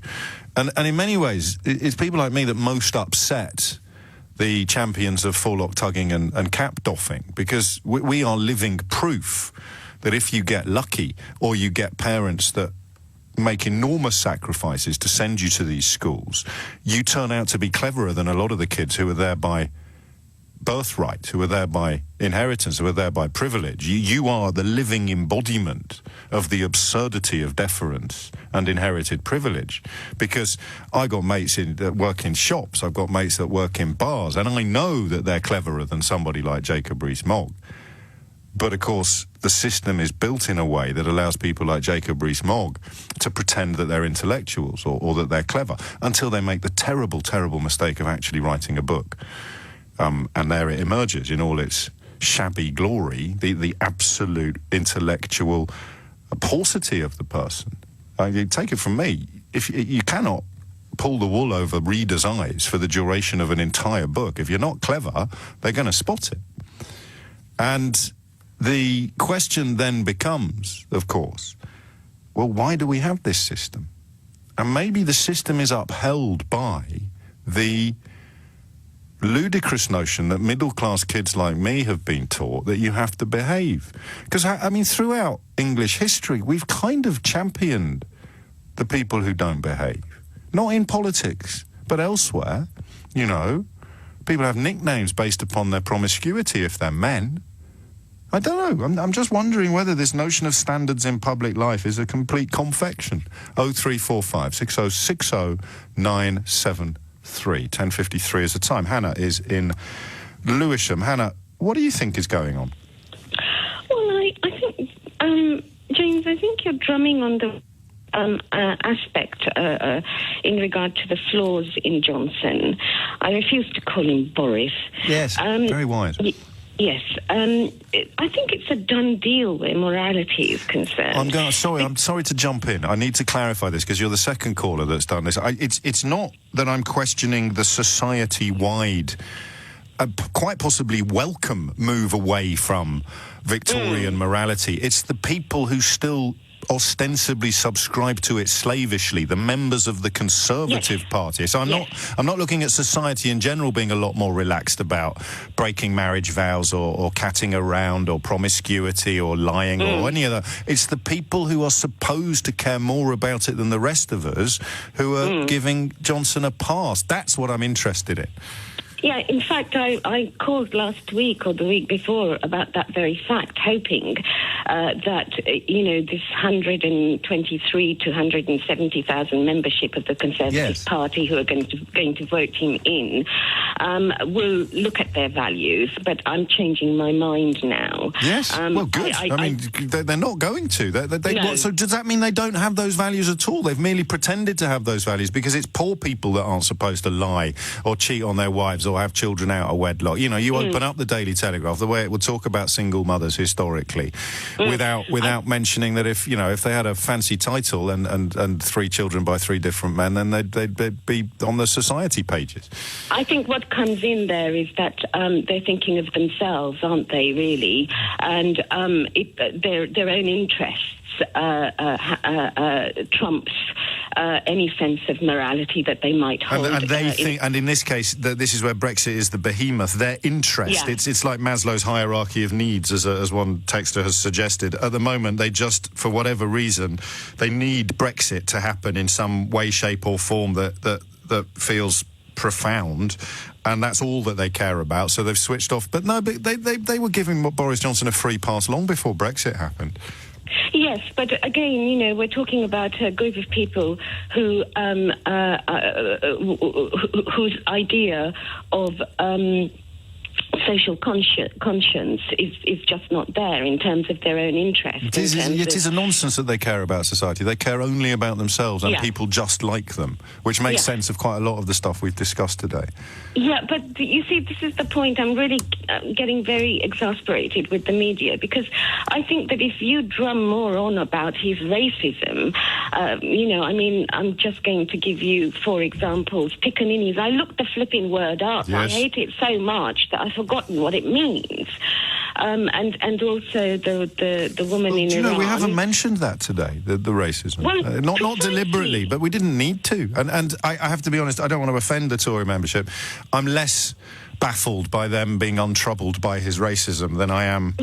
and in many ways it's people like me that most upset the champions of forelock tugging and cap doffing, because we are living proof that if you get lucky, or you get parents that make enormous sacrifices to send you to these schools, you turn out to be cleverer than a lot of the kids who are there by birthright, who are there by inheritance, who are there by privilege. You are the living embodiment of the absurdity of deference and inherited privilege. Because I got mates that work in shops, I've got mates that work in bars, and I know that they're cleverer than somebody like Jacob Rees-Mogg. But, of course, the system is built in a way that allows people like Jacob Rees-Mogg to pretend that they're intellectuals or that they're clever until they make the terrible, terrible mistake of actually writing a book. And there it emerges in all its shabby glory, the absolute intellectual paucity of the person. You take it from me, if you cannot pull the wool over readers' eyes for the duration of an entire book. If you're not clever, they're going to spot it. And the question then becomes, of course, well, why do we have this system? And maybe the system is upheld by the ludicrous notion that middle-class kids like me have been taught that you have to behave. Because, I mean, throughout English history, we've kind of championed the people who don't behave. Not in politics, but elsewhere. You know, people have nicknames based upon their promiscuity if they're men. I don't know. I'm just wondering whether this notion of standards in public life is a complete confection. 0345 6060 973. 10:53 is the time. Hannah is in Lewisham. Hannah, what do you think is going on? Well, I think, James, I think you're drumming on the aspect in regard to the flaws in Johnson. I refuse to call him Boris. Yes, very wise. Yes, I think it's a done deal where morality is concerned. I'm sorry to jump in. I need to clarify this because you're the second caller that's done this. It's not that I'm questioning the society-wide, quite possibly welcome move away from Victorian morality. It's the people who still ostensibly subscribe to it slavishly, the members of the Conservative Party. So I'm not looking at society in general being a lot more relaxed about breaking marriage vows or catting around or promiscuity or lying or any other. It's the people who are supposed to care more about it than the rest of us who are giving Johnson a pass. That's what I'm interested in. Yeah, in fact, I called last week or the week before about that very fact, hoping that, this 123 to 170,000 membership of the Conservative Party who are going to vote him in will look at their values. But I'm changing my mind now. Yes, well, good. They're not going to. No. So does that mean they don't have those values at all? They've merely pretended to have those values because it's poor people that aren't supposed to lie or cheat on their wives or have children out of wedlock. You know, you open up the Daily Telegraph, the way it would talk about single mothers historically, without mentioning that if they had a fancy title and 3 children by 3 different men, then they'd be on the society pages. I think what comes in there is that they're thinking of themselves, aren't they, really? And their own interests trumps any sense of morality that they might hold. And they think, and in this case, this is where Brexit is the behemoth. Their interest, it's like Maslow's hierarchy of needs, as one texter has suggested. At the moment, they just, for whatever reason, they need Brexit to happen in some way, shape, or form that feels profound. And that's all that they care about. So they've switched off. But no, they were giving Boris Johnson a free pass long before Brexit happened. Yes, but again, we're talking about a group of people whose idea of social conscience is just not there in terms of their own interest. It is a nonsense that they care about society. They care only about themselves and people just like them, which makes sense of quite a lot of the stuff we've discussed today. Yeah, but you see, this is the point. I'm really getting very exasperated with the media, because I think that if you drum more on about his racism, I'm just going to give you 4 examples. Pickaninnies. I looked the flipping word up. Yes. I hate it so much that I've forgotten what it means. And also the woman in Iran. We haven't mentioned that today, the racism. Well, not deliberately, but we didn't need to. And I have to be honest, I don't want to offend the Tory membership. I'm less baffled by them being untroubled by his racism than I am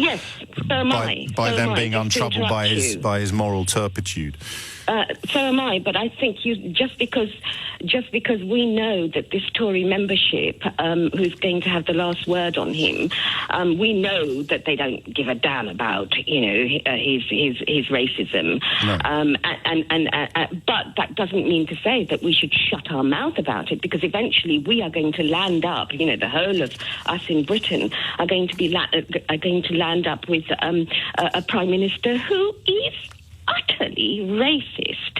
by them being untroubled by his moral turpitude. So am I, but I think just because we know that this Tory membership, who's going to have the last word on him, we know that they don't give a damn about his racism. No. But that doesn't mean to say that we should shut our mouth about it, because eventually we are going to land up. The whole of us in Britain are going to land up with a prime minister who is utterly racist.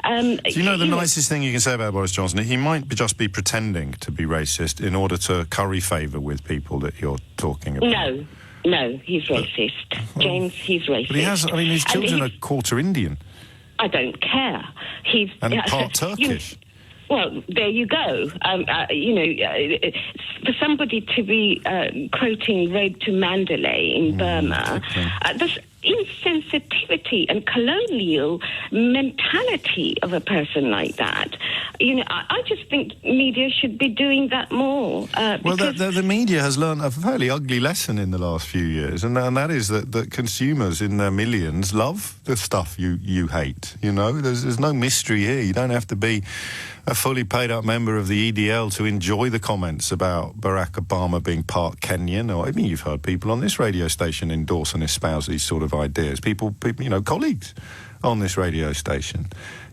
The nicest thing you can say about Boris Johnson? He might just be pretending to be racist in order to curry favour with people that you're talking about. No, he's racist. James, he's racist. But his children are quarter Indian. I don't care. He's part Turkish. Well, there you go. For somebody to be quoting Road to Mandalay in Burma, this insensitivity and colonial mentality of a person like that. I just think media should be doing that more. The media has learned a fairly ugly lesson in the last few years, and that is that consumers in their millions love the stuff you hate. There's no mystery here. You don't have to be a fully paid-up member of the EDL to enjoy the comments about Barack Obama being part Kenyan. You've heard people on this radio station endorse and espouse these sort of ideas. People, colleagues on this radio station.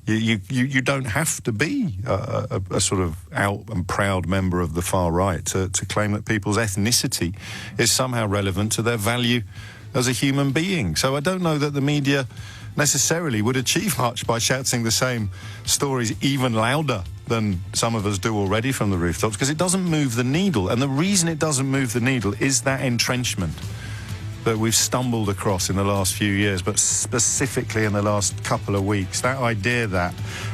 You don't have to be a sort of out and proud member of the far right to claim that people's ethnicity is somehow relevant to their value as a human being. So I don't know that the media necessarily would achieve much by shouting the same stories even louder than some of us do already from the rooftops, because it doesn't move the needle. And the reason it doesn't move the needle is that entrenchment that we've stumbled across in the last few years, but specifically in the last couple of weeks. That idea that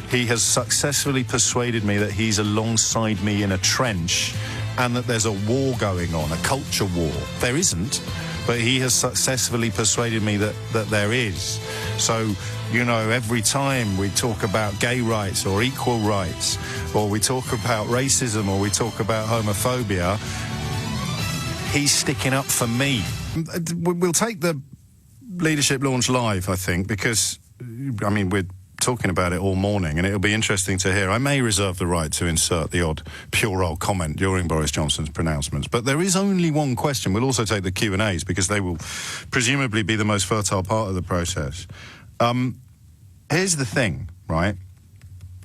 he has successfully persuaded me that he's alongside me in a trench and that there's a war going on, a culture war. There isn't, but he has successfully persuaded me that there is. So, every time we talk about gay rights or equal rights, or we talk about racism, or we talk about homophobia, he's sticking up for me. We'll take the leadership launch live, I think, because, we're talking about it all morning, and it'll be interesting to hear. I may reserve the right to insert the odd puerile comment during Boris Johnson's pronouncements, but there is only one question. We'll also take the Q&As, because they will presumably be the most fertile part of the process. Here's the thing, right?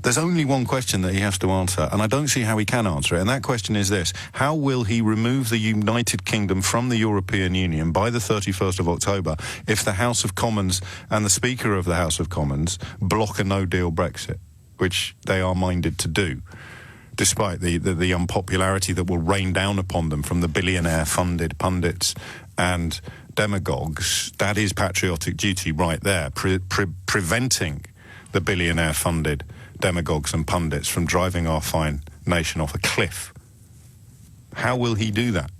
There's only one question that he has to answer, and I don't see how he can answer it, and that question is this: how will he remove the United Kingdom from the European Union by the 31st of October if the House of Commons and the Speaker of the House of Commons block a no-deal Brexit, which they are minded to do, despite the unpopularity that will rain down upon them from the billionaire-funded pundits and demagogues? That is patriotic duty right there, preventing the billionaire-funded demagogues and pundits from driving our fine nation off a cliff. How will he do that?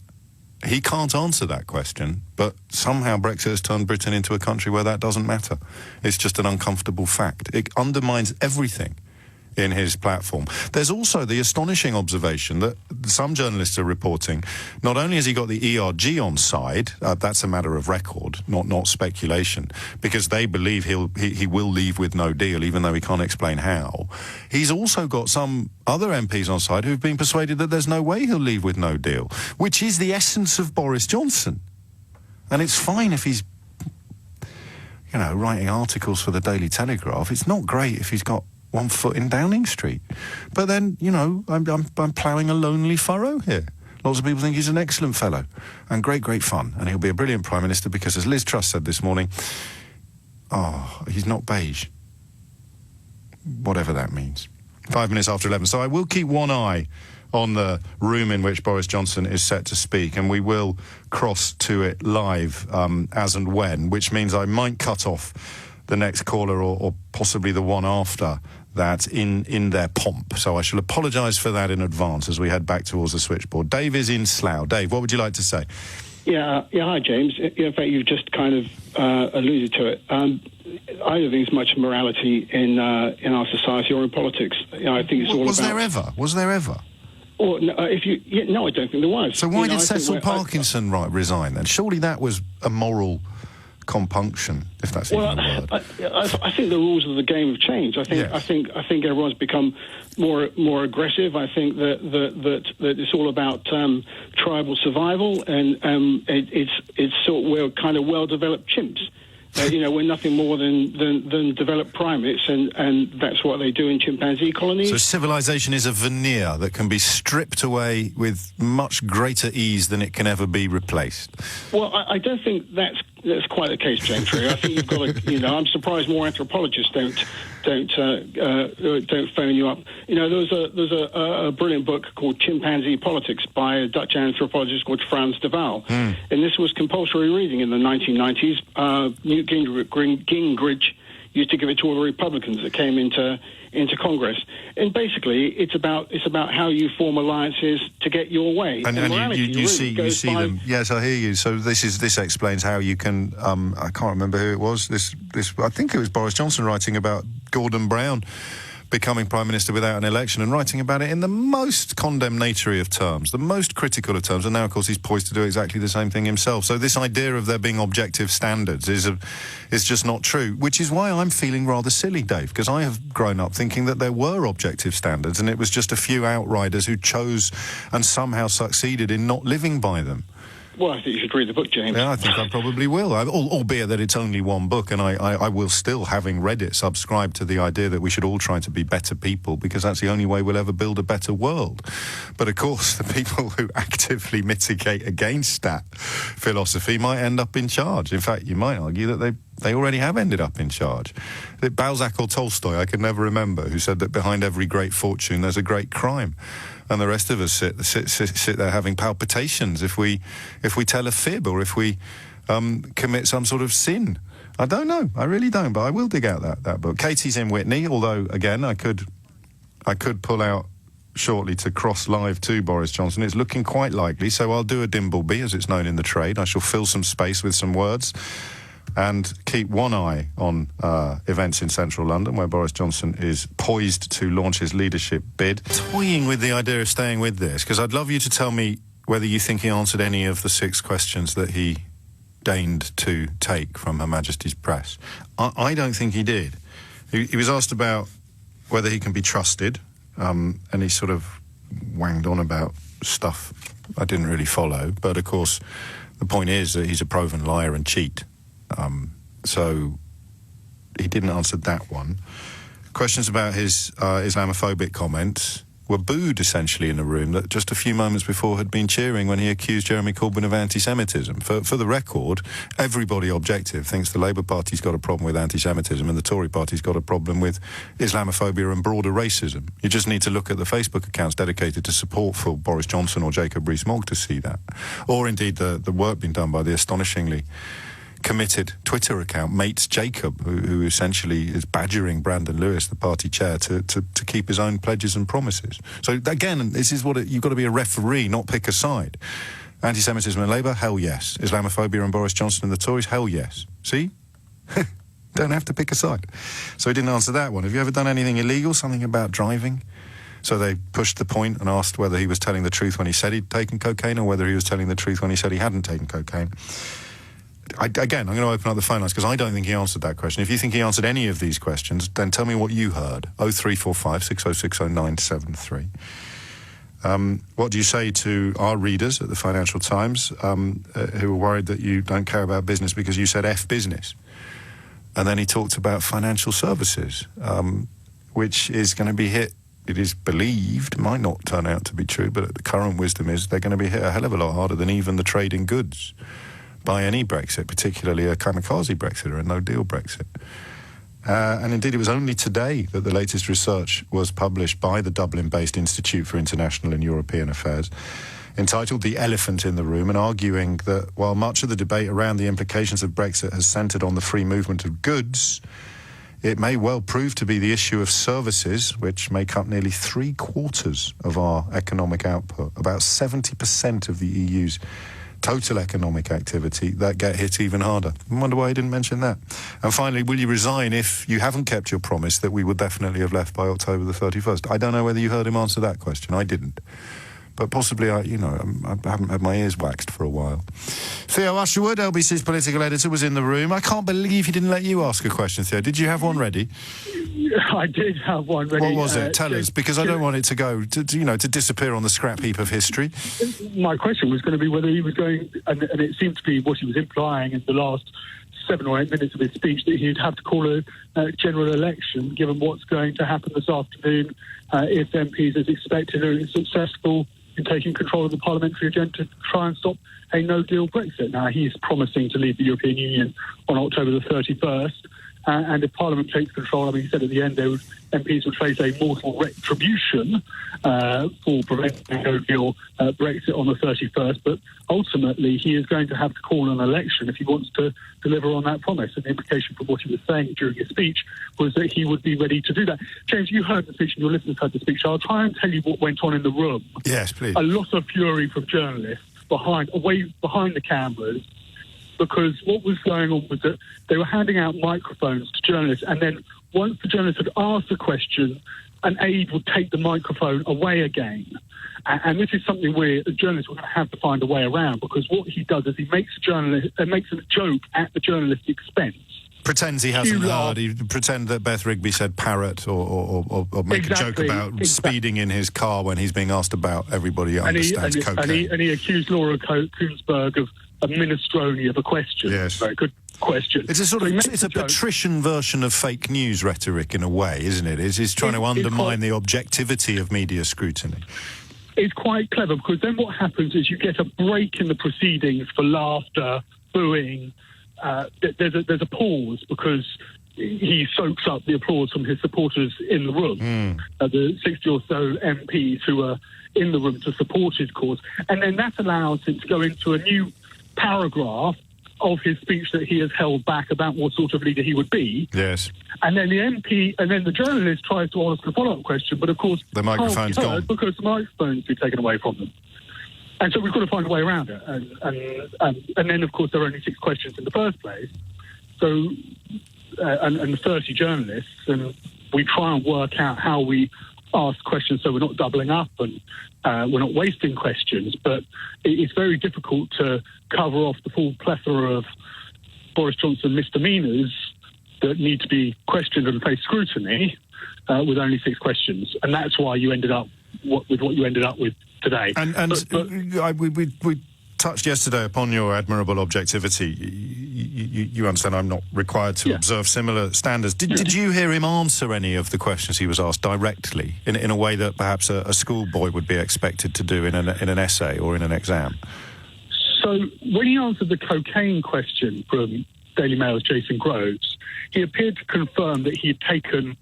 He can't answer that question, but somehow Brexit has turned Britain into a country where that doesn't matter. It's just an uncomfortable fact. It undermines everything in his platform. There's also the astonishing observation that some journalists are reporting, not only has he got the ERG on side, that's a matter of record, not speculation, because they believe he will leave with no deal, even though he can't explain how. He's also got some other MPs on side who've been persuaded that there's no way he'll leave with no deal, which is the essence of Boris Johnson. And it's fine if he's, writing articles for the Daily Telegraph. It's not great if he's got one foot in Downing Street. But then, I'm ploughing a lonely furrow here. Lots of people think he's an excellent fellow and great, great fun. And he'll be a brilliant Prime Minister because, as Liz Truss said this morning, he's not beige. Whatever that means. 5 minutes after 11. So I will keep one eye on the room in which Boris Johnson is set to speak, and we will cross to it live as and when, which means I might cut off the next caller or possibly the one after that in their pomp. So I shall apologise for that in advance as we head back towards the switchboard. Dave is in Slough. Dave, what would you like to say? Yeah, hi, James. In fact, you've just kind of alluded to it. I don't think there's much morality in our society or in politics. I think it's all Was about... Was there ever? Or, no, I don't think there was. So why did Cecil Parkinson resign then? Surely that was a moral compunction, if that's even a word. I think the rules of the game have changed. I think everyone's become more aggressive. I think that it's all about tribal survival, and we're kind of well-developed chimps. We're nothing more than developed primates, and that's what they do in chimpanzee colonies. So civilization is a veneer that can be stripped away with much greater ease than it can ever be replaced. Well, I don't think that's quite the case, James. I think you've got to, I'm surprised more anthropologists don't phone you up. There's a brilliant book called Chimpanzee Politics by a Dutch anthropologist called Frans de Waal, and this was compulsory reading in the 1990s. Newt Gingrich used to give it to all the Republicans that came into Congress, and basically it's about how you form alliances to get your way. And you see them. Yes, I hear you. So this explains how you can. I can't remember who it was. This I think it was Boris Johnson writing about Gordon Brown becoming Prime Minister without an election, and writing about it in the most condemnatory of terms, the most critical of terms, and now, of course, he's poised to do exactly the same thing himself. So this idea of there being objective standards is just not true, which is why I'm feeling rather silly, Dave, because I have grown up thinking that there were objective standards, and it was just a few outriders who chose and somehow succeeded in not living by them. Well, I think you should read the book, James. Yeah, I think I probably will, albeit that it's only one book, and I will still, having read it, subscribe to the idea that we should all try to be better people, because that's the only way we'll ever build a better world. But, of course, the people who actively mitigate against that philosophy might end up in charge. In fact, you might argue that they already have ended up in charge. Balzac or Tolstoy, I can never remember, who said that behind every great fortune there's a great crime. And the rest of us sit there having palpitations if we tell a fib or if we commit some sort of sin. I don't know. I really don't, but I will dig out that book. Katie's in Whitney, although, again, I could pull out shortly to cross live to Boris Johnson. It's looking quite likely, so I'll do a Dimbleby, as it's known in the trade. I shall fill some space with some words and keep one eye on events in central London, where Boris Johnson is poised to launch his leadership bid. Toying with the idea of staying with this, because I'd love you to tell me whether you think he answered any of the 6 questions that he deigned to take from Her Majesty's press. I don't think he did. He was asked about whether he can be trusted, and he sort of wanged on about stuff I didn't really follow. But, of course, the point is that he's a proven liar and cheat. So he didn't answer that one. Questions about his Islamophobic comments were booed, essentially, in a room that just a few moments before had been cheering when he accused Jeremy Corbyn of anti-Semitism. For the record, everybody objective thinks the Labour Party's got a problem with anti-Semitism and the Tory Party's got a problem with Islamophobia and broader racism. You just need to look at the Facebook accounts dedicated to support for Boris Johnson or Jacob Rees-Mogg to see that. Or, indeed, the work being done by the astonishingly committed Twitter account, Mates Jacob, who essentially is badgering Brandon Lewis, the party chair, to keep his own pledges and promises. So, again, this is you've got to be a referee, not pick a side. Anti-Semitism and Labour? Hell yes. Islamophobia and Boris Johnson and the Tories? Hell yes. See? Don't have to pick a side. So he didn't answer that one. Have you ever done anything illegal? Something about driving? So they pushed the point and asked whether he was telling the truth when he said he'd taken cocaine or whether he was telling the truth when he said he hadn't taken cocaine. Again, I'm going to open up the phone lines because I don't think he answered that question. If you think he answered any of these questions, then tell me what you heard. 0345 606 0973. What do you say to our readers at the Financial Times who are worried that you don't care about business because you said F business? And then he talked about financial services, which is going to be hit it is believed, might not turn out to be true, but the current wisdom is they're going to be hit a hell of a lot harder than even the trade in goods by any Brexit, particularly a kamikaze Brexit or a no-deal Brexit. And indeed, it was only today that the latest research was published by the Dublin-based Institute for International and European Affairs, entitled The Elephant in the Room, and arguing that while much of the debate around the implications of Brexit has centred on the free movement of goods, it may well prove to be the issue of services, which make up nearly 3/4 of our economic output, about 70% of the EU's total economic activity, that get hit even harder. I wonder why he didn't mention that. And finally, will you resign if you haven't kept your promise that we would definitely have left by October the 31st? I don't know whether you heard him answer that question. I didn't. But possibly, I haven't had my ears waxed for a while. Theo Usherwood, LBC's political editor, was in the room. I can't believe he didn't let you ask a question, Theo. Did you have one ready? I did have one ready. What was it? Tell us, because I don't want it to go, to disappear on the scrap heap of history. My question was going to be whether he was going, and it seemed to be what he was implying in the last 7 or 8 minutes of his speech, that he'd have to call a general election, given what's going to happen this afternoon if MPs, as expected, are successful in taking control of the parliamentary agenda to try and stop a no-deal Brexit. Now, he's promising to leave the European Union on October the 31st, and if Parliament takes control, he said at the end MPs would face a mortal retribution for preventing a no-deal Brexit on the 31st, but ultimately he is going to have to call an election if he wants to deliver on that promise. And the implication from what he was saying during his speech was that he would be ready to do that. James, you heard the speech and your listeners heard the speech. So I'll try and tell you what went on in the room. Yes, please. A lot of fury from journalists behind the cameras, because what was going on was that they were handing out microphones to journalists, and then once the journalist had asked a question, an aide would take the microphone away again. And this is something where the journalists were going to have to find a way around, because what he does is he makes a joke at the journalist's expense. Pretends he hasn't heard. He pretend that Beth Rigby said parrot, or make a joke about speeding in his car when he's being asked about everybody who understands cocaine. And he accused Laura Koonsberg of a minestrone of a question. Yes. Very good question. It's a patrician version of fake news rhetoric in a way, isn't it? He's trying to undermine the objectivity of media scrutiny. It's quite clever, because then what happens is you get a break in the proceedings for laughter, booing. There's a pause because he soaks up the applause from his supporters in the room, the 60 or so MPs who are in the room to support his cause. And then that allows him to go into a new paragraph of his speech that he has held back about what sort of leader he would be. Yes. And then the journalist tries to ask a follow-up question, but of course the microphone's gone because the microphone's been taken away from them. And so we've got to find a way around it. And then, of course, there are only 6 questions in the first place. So, and 30 journalists, and we try and work out how we ask questions so we're not doubling up and we're not wasting questions. But it's very difficult to cover off the full plethora of Boris Johnson misdemeanours that need to be questioned and face scrutiny with only 6 questions. And that's why you ended up with what you ended up with today. We touched yesterday upon your admirable objectivity. You understand I'm not required to observe similar standards. Did you hear him answer any of the questions he was asked directly in a way that perhaps a schoolboy would be expected to do in an essay or in an exam? So when he answered the cocaine question from Daily Mail's Jason Groves, he appeared to confirm that he had taken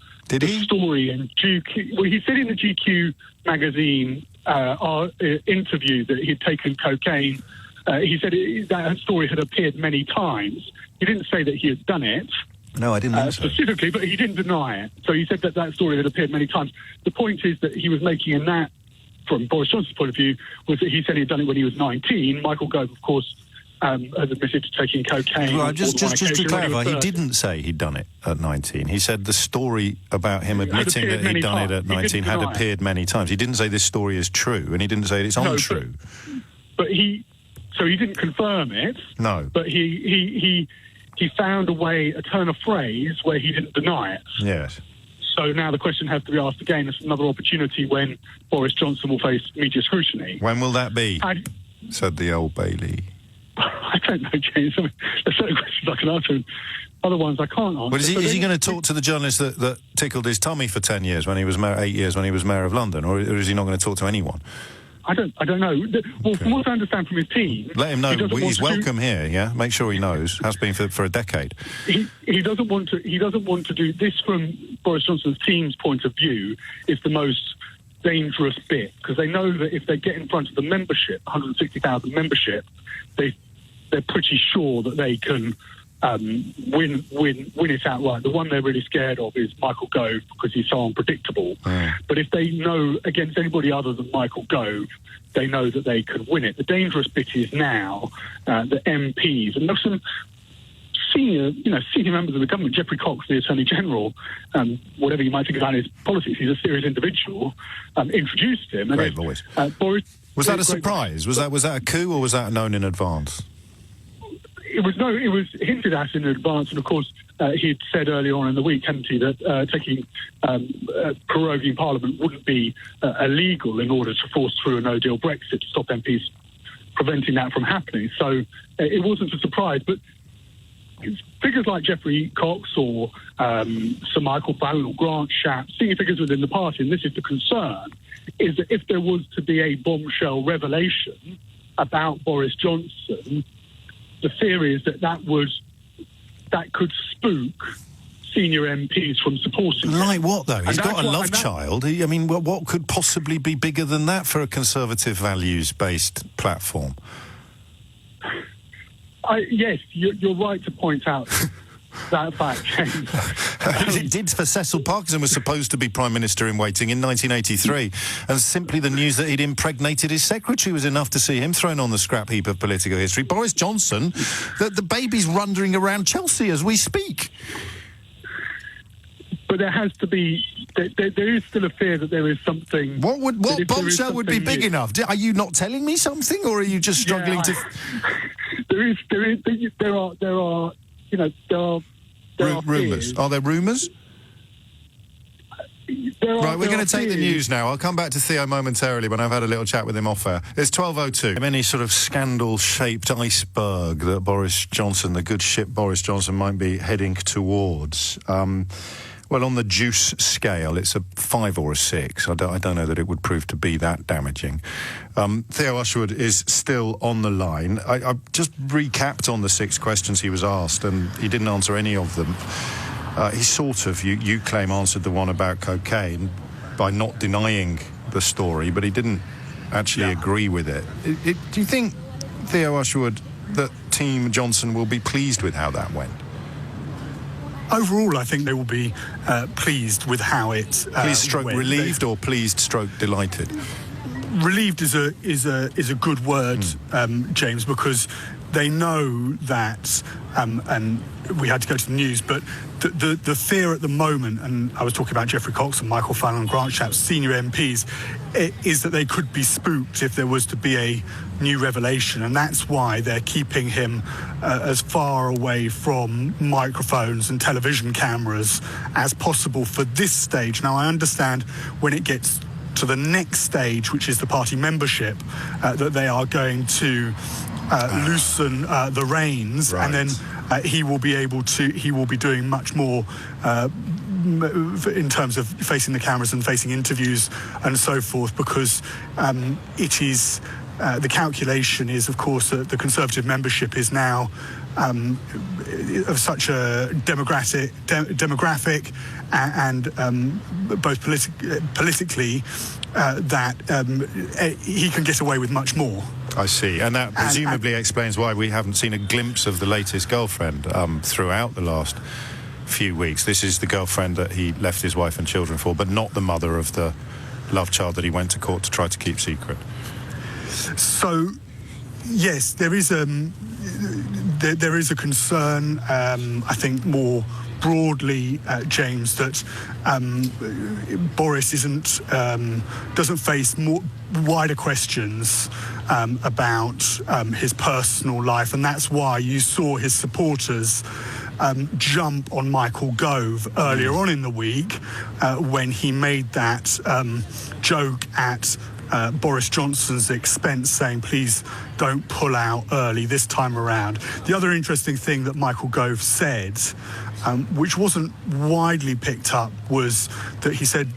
story in GQ. Well, he said in the GQ magazine interview that he had taken cocaine. He said that story had appeared many times. He didn't say that he had done it. No, I didn't think so. Specifically, but he didn't deny it. So he said that story had appeared many times. The point is that he was making in that, from Boris Johnson's point of view, was that he said he'd done it when he was 19. Michael Gove, of course, has admitted to taking cocaine. Well, just to clarify, he didn't say he'd done it at 19. He said the story about him admitting that he'd done it at 19 had appeared many times. He didn't say this story is true, and he didn't say it's untrue. But he didn't confirm it. No. But he found a turn of phrase where he didn't deny it. Yes. So now the question has to be asked again. It's another opportunity when Boris Johnson will face media scrutiny. When will that be? Said the Old Bailey. I don't know, James. There's certain questions I can answer. Other ones I can't answer. Well, is he going to talk to the journalist that tickled his tummy for 10 years when he was mayor, 8 years when he was mayor of London, or is he not going to talk to anyone? I don't know. Well, from what I understand from his team... Let him know. He's welcome here, yeah? Make sure he knows. Has been for a decade. He doesn't want to do this. From Boris Johnson's team's point of view, is the most dangerous bit, because they know that if they get in front of the membership, 160,000 membership, they're pretty sure that they can win it outright. The one they're really scared of is Michael Gove, because he's so unpredictable. But if they know against anybody other than Michael Gove, they know that they can win it. The dangerous bit is now the MPs, and there's some senior members of the government. Geoffrey Cox, the Attorney General, whatever you might think about his politics, he's a serious individial. Introduced him. And great voice. Boris. Was that a surprise? Was that a coup, or was that known in advance? It was hinted at in advance, and of course he'd said earlier on in the week, hadn't he, that proroguing Parliament wouldn't be illegal in order to force through a no-deal Brexit, to stop MPs preventing that from happening. So it wasn't a surprise, but figures like Geoffrey Cox or Sir Michael Fallon or Grant Shapps, senior figures within the party, and this is the concern, is that if there was to be a bombshell revelation about Boris Johnson, the theory is that could spook senior MPs from supporting him. Like what, though? He's got a love child. What could possibly be bigger than that for a conservative values-based platform? Yes, you're right to point out that fact, James. It did for Cecil Parkinson, was supposed to be Prime Minister in waiting in 1983, and simply the news that he'd impregnated his secretary was enough to see him thrown on the scrap heap of political history. Boris Johnson, the baby's wandering around Chelsea as we speak. But there has to be... There is still a fear that there is something... What bombshell would be big enough? Are you not telling me something, or are you just struggling to... There are rumours. Are there rumours? Right, we're going to take the news now. I'll come back to Theo momentarily when I've had a little chat with him off air. It's 12:02. Any sort of scandal-shaped iceberg that Boris Johnson, the good ship Boris Johnson, might be heading towards? Well, on the juice scale, it's a 5 or a 6. I don't know that it would prove to be that damaging. Theo Usherwood is still on the line. I just recapped on the 6 questions he was asked, and he didn't answer any of them. He sort of, you claim, answered the one about cocaine by not denying the story, but he didn't actually agree with it. Do you think, Theo Usherwood, that Team Johnson will be pleased with how that went? Overall, I think they will be pleased with how it pleased stroke went. Relieved or pleased stroke delighted? Relieved is a good word, James, because they know that, and we had to go to the news, but the fear at the moment, and I was talking about Geoffrey Cox and Michael Fallon and Grant Shapps, senior MPs, is that they could be spooked if there was to be a new revelation, and that's why they're keeping him as far away from microphones and television cameras as possible for this stage. Now, I understand when it gets to the next stage, which is the party membership, that they are going to loosen the reins, right. And then he will be doing much more in terms of facing the cameras and facing interviews and so forth, because it is the calculation is, of course, that the Conservative membership is now of such a demographic and both politically that he can get away with much more. I see, and that presumably explains why we haven't seen a glimpse of the latest girlfriend throughout the last few weeks. This is the girlfriend that he left his wife and children for, but not the mother of the love child that he went to court to try to keep secret. So, yes, there is a concern, I think more broadly, James, that Boris doesn't face more wider questions about his personal life, and that's why you saw his supporters jump on Michael Gove earlier on in the week when he made that joke at Boris Johnson's expense, saying, please don't pull out early this time around. The other interesting thing that Michael Gove said, which wasn't widely picked up, was that he said,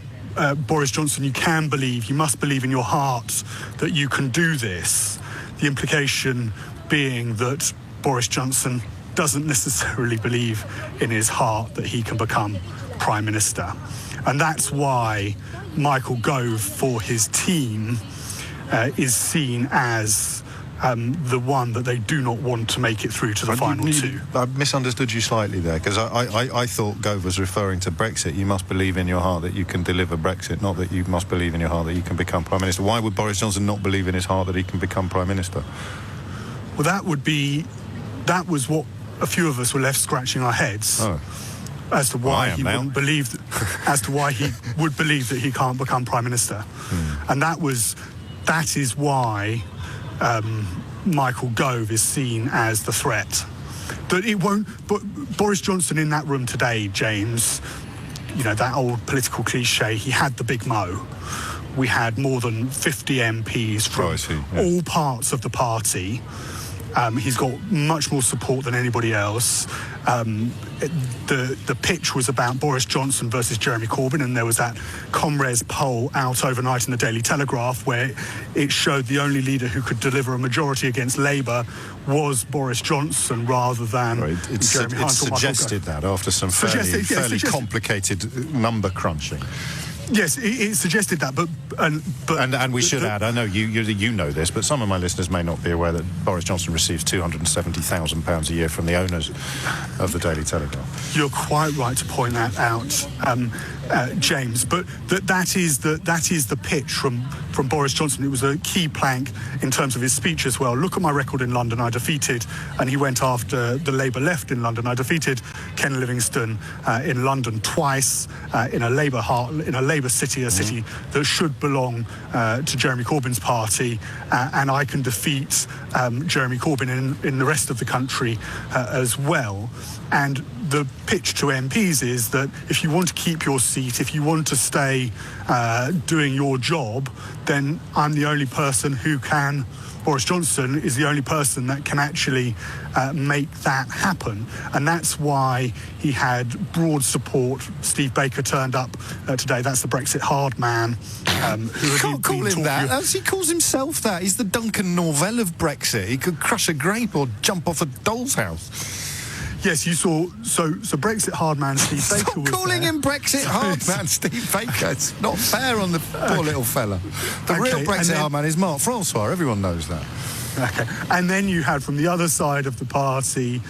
Boris Johnson, you must believe in your heart that you can do this. The implication being that Boris Johnson doesn't necessarily believe in his heart that he can become Prime Minister. And that's why Michael Gove, for his team, is seen as the one that they do not want to make it through to the final two. I misunderstood you slightly there, because I thought Gove was referring to Brexit. You must believe in your heart that you can deliver Brexit, not that you must believe in your heart that you can become Prime Minister. Why would Boris Johnson not believe in his heart that he can become Prime Minister? Well, that was what a few of us were left scratching our heads as to why he wouldn't believe, as to why he would believe that he can't become Prime Minister. And that is why Michael Gove is seen as the threat. That it won't. But Boris Johnson in that room today, James, that old political cliche, he had the big mo. We had more than 50 MPs from all parts of the party. He's got much more support than anybody else. The pitch was about Boris Johnson versus Jeremy Corbyn, and there was that Comres poll out overnight in the Daily Telegraph where it showed the only leader who could deliver a majority against Labour was Boris Johnson rather than Jeremy Hunt. It suggested that after some fairly complicated number crunching. Yes, it suggested that, but we should add. I know you know this, but some of my listeners may not be aware that Boris Johnson receives £270,000 a year from the owners of the Daily Telegraph. You're quite right to point that out, James. But that is the pitch from Boris Johnson. It was a key plank in terms of his speech as well. Look at my record in London. I defeated, and he went after the Labour left in London. I defeated Ken Livingstone in London twice in a Labour city, a city that should belong to Jeremy Corbyn's party, and I can defeat Jeremy Corbyn in the rest of the country as well. And the pitch to MPs is that if you want to keep your seat, if you want to stay doing your job, then I'm the only person who can. Boris Johnson is the only person that can actually make that happen. And that's why he had broad support. Steve Baker turned up today. That's the Brexit hard man. You can't call him that. He calls himself that. He's the Duncan Norvell of Brexit. He could crush a grape or jump off a doll's house. Yes, you saw. So Brexit hard man Steve Baker was calling him Brexit hard man Steve Baker. It's not fair on the poor little fella. The real Brexit hard man is Mark Francois. Everyone knows that. Okay, and then you had from the other side of the party,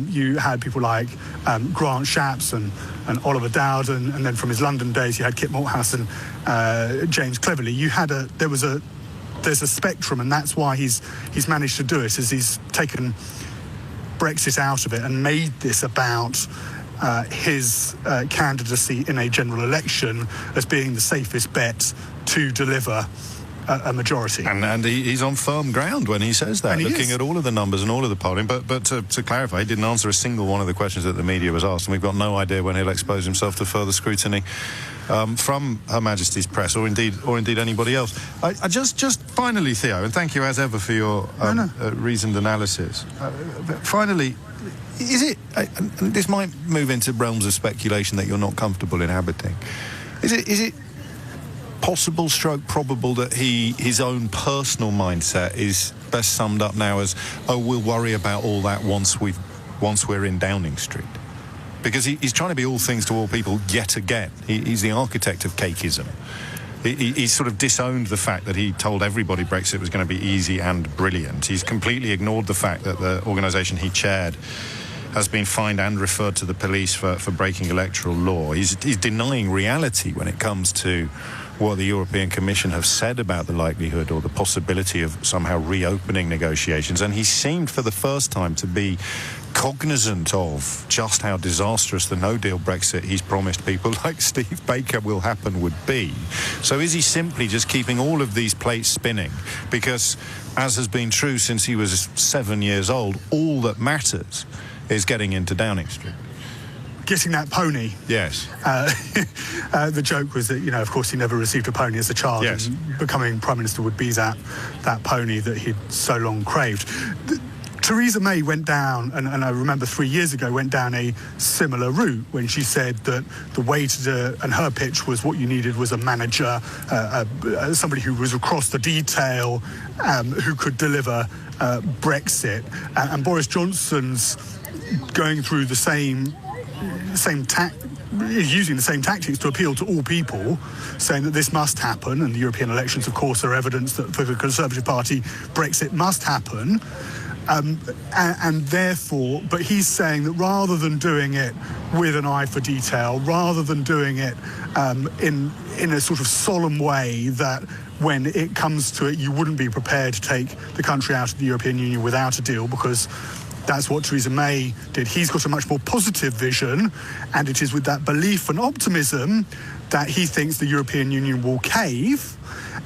you had people like Grant Shapps and Oliver Dowden, and then from his London days you had Kit Malthouse and James Cleverly. There's a spectrum, and that's why he's managed to do it, is he's taken Brexit out of it and made this about his candidacy in a general election as being the safest bet to deliver a majority. And he's on firm ground when he says that, looking at all of the numbers and all of the polling. But to clarify, he didn't answer a single one of the questions that the media was asked, and we've got no idea when he'll expose himself to further scrutiny from Her Majesty's press or indeed anybody else. I just finally, Theo, and thank you as ever for your reasoned analysis. Finally, is it, and this might move into realms of speculation that you're not comfortable inhabiting, is it possible / probable that his own personal mindset is best summed up now as, we'll worry about all that once we're in Downing Street? Because he's trying to be all things to all people yet again. He's the architect of cakeism. He's sort of disowned the fact that he told everybody Brexit was going to be easy and brilliant. He's completely ignored the fact that the organisation he chaired has been fined and referred to the police for breaking electoral law. He's denying reality when it comes to what the European Commission have said about the likelihood or the possibility of somehow reopening negotiations. And he seemed for the first time to be cognizant of just how disastrous the no-deal Brexit he's promised people like Steve Baker will happen would be. So is he simply just keeping all of these plates spinning? Because, as has been true since he was 7 years old, all that matters is getting into Downing Street. getting that pony. Yes. The joke was that, of course, he never received a pony as a child. Yes. And becoming Prime Minister would be that pony that he'd so long craved. Theresa May went down, and I remember 3 years ago, went down a similar route when she said that the way to do, and her pitch was what you needed was a manager, somebody who was across the detail, who could deliver Brexit. And Boris Johnson's going through the same using the same tactics to appeal to all people, saying that this must happen, and the European elections, of course, are evidence that for the Conservative Party, Brexit must happen. And therefore, but he's saying that rather than doing it with an eye for detail, rather than doing it in a sort of solemn way that when it comes to it, you wouldn't be prepared to take the country out of the European Union without a deal, because that's what Theresa May did. He's got a much more positive vision, and it is with that belief and optimism that he thinks the European Union will cave.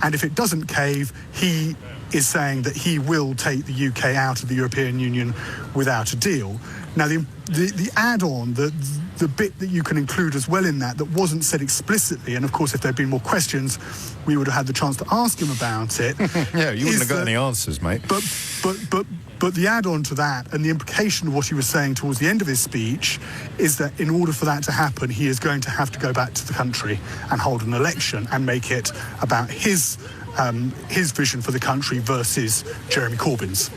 And if it doesn't cave, he is saying that he will take the UK out of the European Union without a deal. Now, the add-on, the bit that you can include as well in that wasn't said explicitly, and of course, if there had been more questions, we would have had the chance to ask him about it. Yeah, you wouldn't have got any answers, mate. But the add-on to that, and the implication of what he was saying towards the end of his speech, is that in order for that to happen, he is going to have to go back to the country and hold an election and make it about his vision for the country versus Jeremy Corbyn's.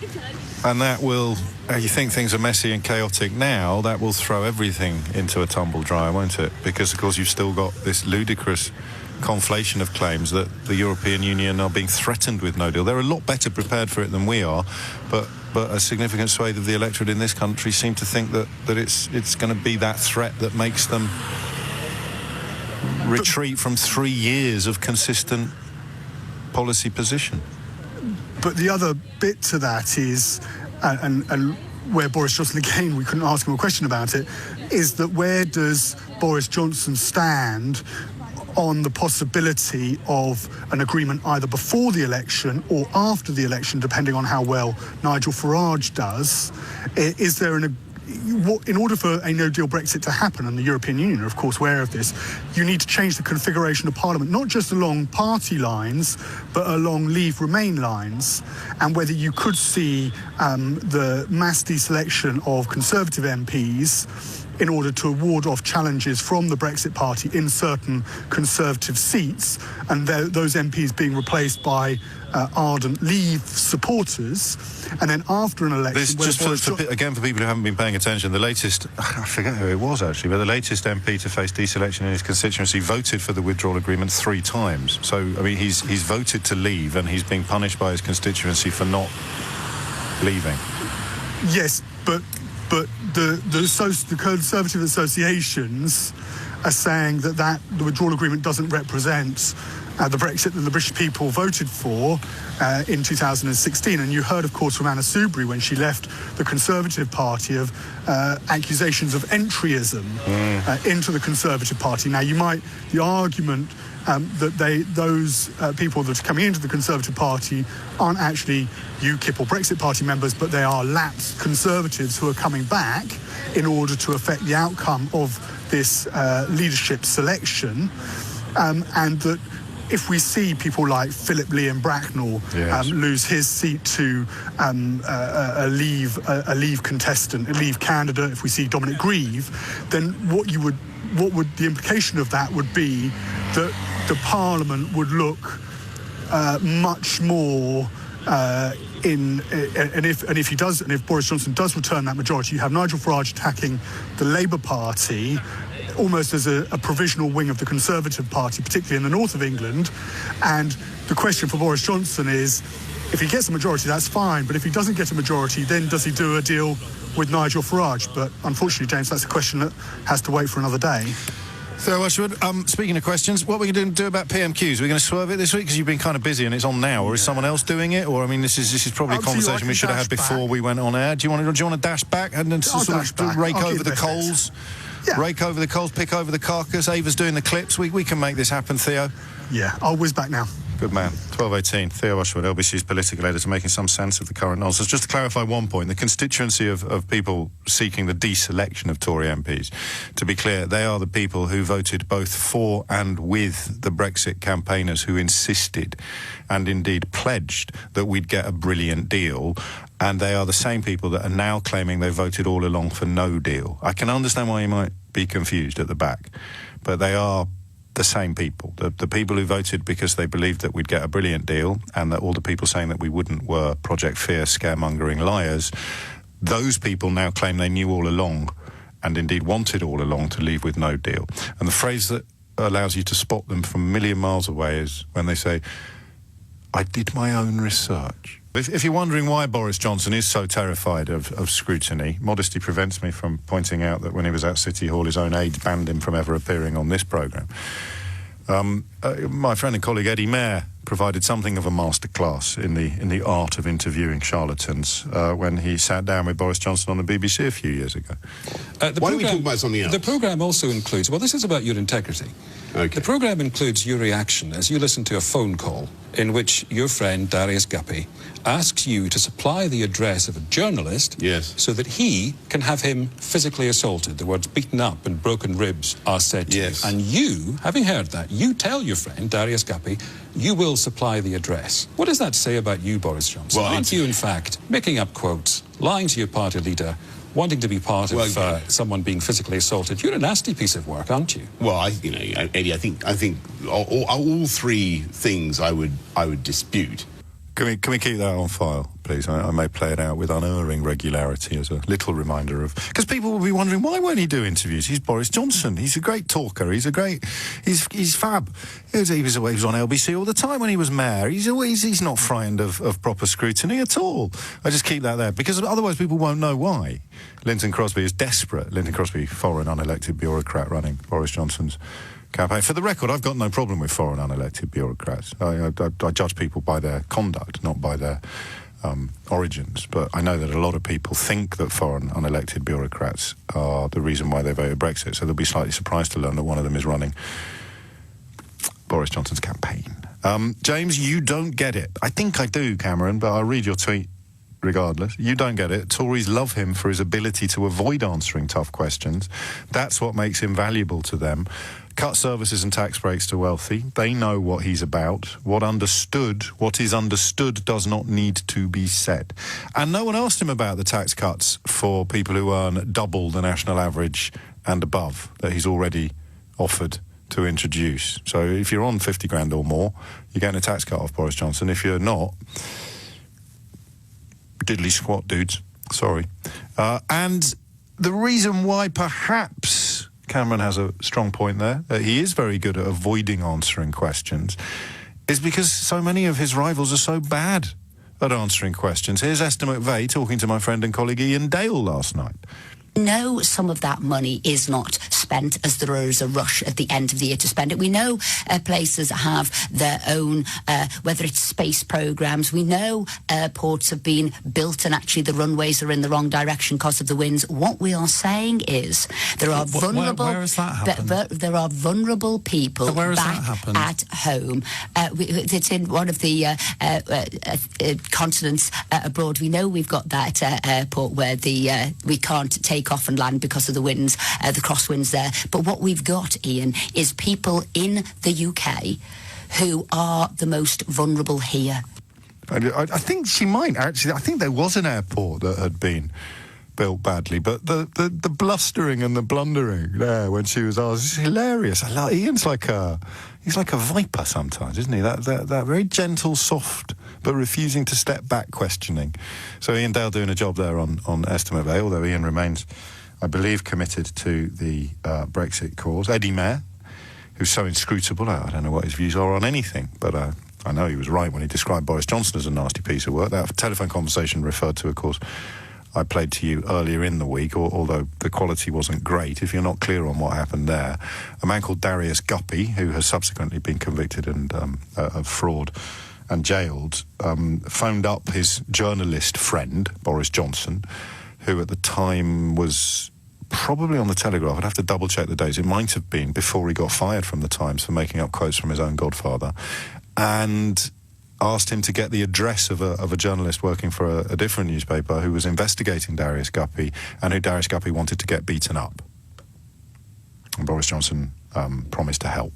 And that will, you think things are messy and chaotic now, that will throw everything into a tumble dryer, won't it? Because, of course, you've still got this ludicrous conflation of claims that the European Union are being threatened with no deal. They're a lot better prepared for it than we are, but a significant swathe of the electorate in this country seem to think that it's going to be that threat that makes them retreat from 3 years of consistent policy position. But the other bit to that is, and where Boris Johnson, again, we couldn't ask him a question about it, is that where does Boris Johnson stand on the possibility of an agreement either before the election or after the election, depending on how well Nigel Farage does? Is there in order for a no-deal Brexit to happen, and the European Union are, of course, aware of this, you need to change the configuration of Parliament, not just along party lines, but along Leave-Remain lines, and whether you could see the mass deselection of Conservative MPs in order to ward off challenges from the Brexit Party in certain Conservative seats, and those MPs being replaced by ardent Leave supporters, and then after an election... Again, for people who haven't been paying attention, the latest, I forget who it was actually, but the latest MP to face deselection in his constituency voted for the withdrawal agreement 3 times. So, I mean, he's voted to leave, and he's being punished by his constituency for not leaving. Yes, but the Conservative associations are saying that the withdrawal agreement doesn't represent the Brexit that the British people voted for in 2016. And you heard, of course, from Anna Soubry when she left the Conservative Party of accusations of entryism into the Conservative Party. Now, the argument that those people that are coming into the Conservative Party aren't actually UKIP or Brexit Party members, but they are lapsed Conservatives who are coming back in order to affect the outcome of this leadership selection, and that if we see people like Philip Liam Bracknell lose his seat to a Leave contestant, a Leave candidate, if we see Dominic Grieve, then what would the implication of that would be that the Parliament would look much more and if Boris Johnson does return that majority, you have Nigel Farage attacking the Labour Party almost as a provisional wing of the Conservative Party, particularly in the north of England. And the question for Boris Johnson is, if he gets a majority, that's fine, but if he doesn't get a majority, then does he do a deal with Nigel Farage? But unfortunately, James, that's a question that has to wait for another day. So, Westwood, speaking of questions, what are we going to do about PMQs? Are we going to swerve it this week because you've been kind of busy and it's on now, or is someone else doing it? Or, I mean, this is probably a conversation we should have had before we went on air. Do you want to dash back and then sort of rake over the coals? Yeah. Rake over the coals, pick over the carcass. Ava's doing the clips. We can make this happen, Theo. Yeah, I'll whiz back now. Good man. 12:18. Theo Ushwood, LBC's political editor, making some sense of the current nonsense. Just to clarify one point, the constituency of people seeking the deselection of Tory MPs, to be clear, they are the people who voted both for and with the Brexit campaigners who insisted and indeed pledged that we'd get a brilliant deal, and they are the same people that are now claiming they voted all along for no deal. I can understand why you might be confused at the back, but they are the same people. The people who voted because they believed that we'd get a brilliant deal, and that all the people saying that we wouldn't were Project Fear scaremongering liars, those people now claim they knew all along, and indeed wanted all along, to leave with no deal. And the phrase that allows you to spot them from a million miles away is when they say, I did my own research. If you're wondering why Boris Johnson is so terrified of scrutiny, modesty prevents me from pointing out that when he was at City Hall, his own aides banned him from ever appearing on this programme. My friend and colleague Eddie Mair provided something of a masterclass in the art of interviewing charlatans when he sat down with Boris Johnson on the BBC a few years ago. Why don't we talk about something else? The programme also includes, well, this is about your integrity. Okay. The programme includes your reaction as you listen to a phone call in which your friend Darius Guppy asks you to supply the address of a journalist so that he can have him physically assaulted. The words beaten up and broken ribs are said to you. And you, having heard that, you tell your friend Darius Guppy you will supply the address. What does that say about you, Boris Johnson? Well, aren't you, in fact, making up quotes, lying to your party leader, wanting to be part of someone being physically assaulted? You're a nasty piece of work, aren't you? Well, Eddie, I think all three things I would dispute. Can we keep that on file, please? I may play it out with unerring regularity as a little reminder of... Because people will be wondering, why won't he do interviews? He's Boris Johnson. He's a great talker. He's fab. He was on LBC all the time when he was mayor. He's not frightened of proper scrutiny at all. I just keep that there, because otherwise people won't know why. Linton Crosby is desperate. Linton Crosby, foreign unelected bureaucrat running Boris Johnson's campaign. For the record, I've got no problem with foreign unelected bureaucrats. I judge people by their conduct, not by their origins. But I know that a lot of people think that foreign unelected bureaucrats are the reason why they voted Brexit, so they'll be slightly surprised to learn that one of them is running Boris Johnson's campaign. James, you don't get it. I think I do, Cameron, but I'll read your tweet regardless. You don't get it. Tories love him for his ability to avoid answering tough questions. That's what makes him valuable to them. Cut services and tax breaks to wealthy. They know what he's about. What is understood does not need to be said. And no one asked him about the tax cuts for people who earn double the national average and above that he's already offered to introduce. So if you're on 50 grand or more, you're getting a tax cut off Boris Johnson. If you're not, diddly squat, dudes. Sorry. And the reason why perhaps Cameron has a strong point there, he is very good at avoiding answering questions, is because so many of his rivals are so bad at answering questions. Here's Esther McVeigh talking to my friend and colleague Ian Dale last night. know some of that money is not spent, as there is a rush at the end of the year to spend it. We know places have their own, whether it's space programs. We know airports have been built and actually the runways are in the wrong direction because of the winds. What we are saying is there are vulnerable... Where has that happened? There are vulnerable people so where has back that happened? At home. It's in one of the continents abroad. We know we've got that airport where we can't take off and land because of the winds, the crosswinds there. But what we've got, Ian, is people in the UK who are the most vulnerable here. I think she might, actually. I think there was an airport that had been built badly, but the blustering and the blundering there when she was asked is hilarious. Ian's he's like a viper sometimes, isn't he? That very gentle, soft, but refusing to step back questioning. So Ian Dale doing a job there on Esther McVeigh, although Ian remains, I believe, committed to the Brexit cause. Eddie Mair, who's so inscrutable, I don't know what his views are on anything, but I know he was right when he described Boris Johnson as a nasty piece of work. That telephone conversation referred to, of course, I played to you earlier in the week, although the quality wasn't great. If you're not clear on what happened there, a man called Darius Guppy, who has subsequently been convicted of fraud and jailed, phoned up his journalist friend, Boris Johnson, who at the time was probably on the Telegraph. I'd have to double-check the dates. It might have been before he got fired from the Times for making up quotes from his own godfather. and asked him to get the address of a journalist working for a different newspaper who was investigating Darius Guppy and who Darius Guppy wanted to get beaten up. And Boris Johnson promised to help.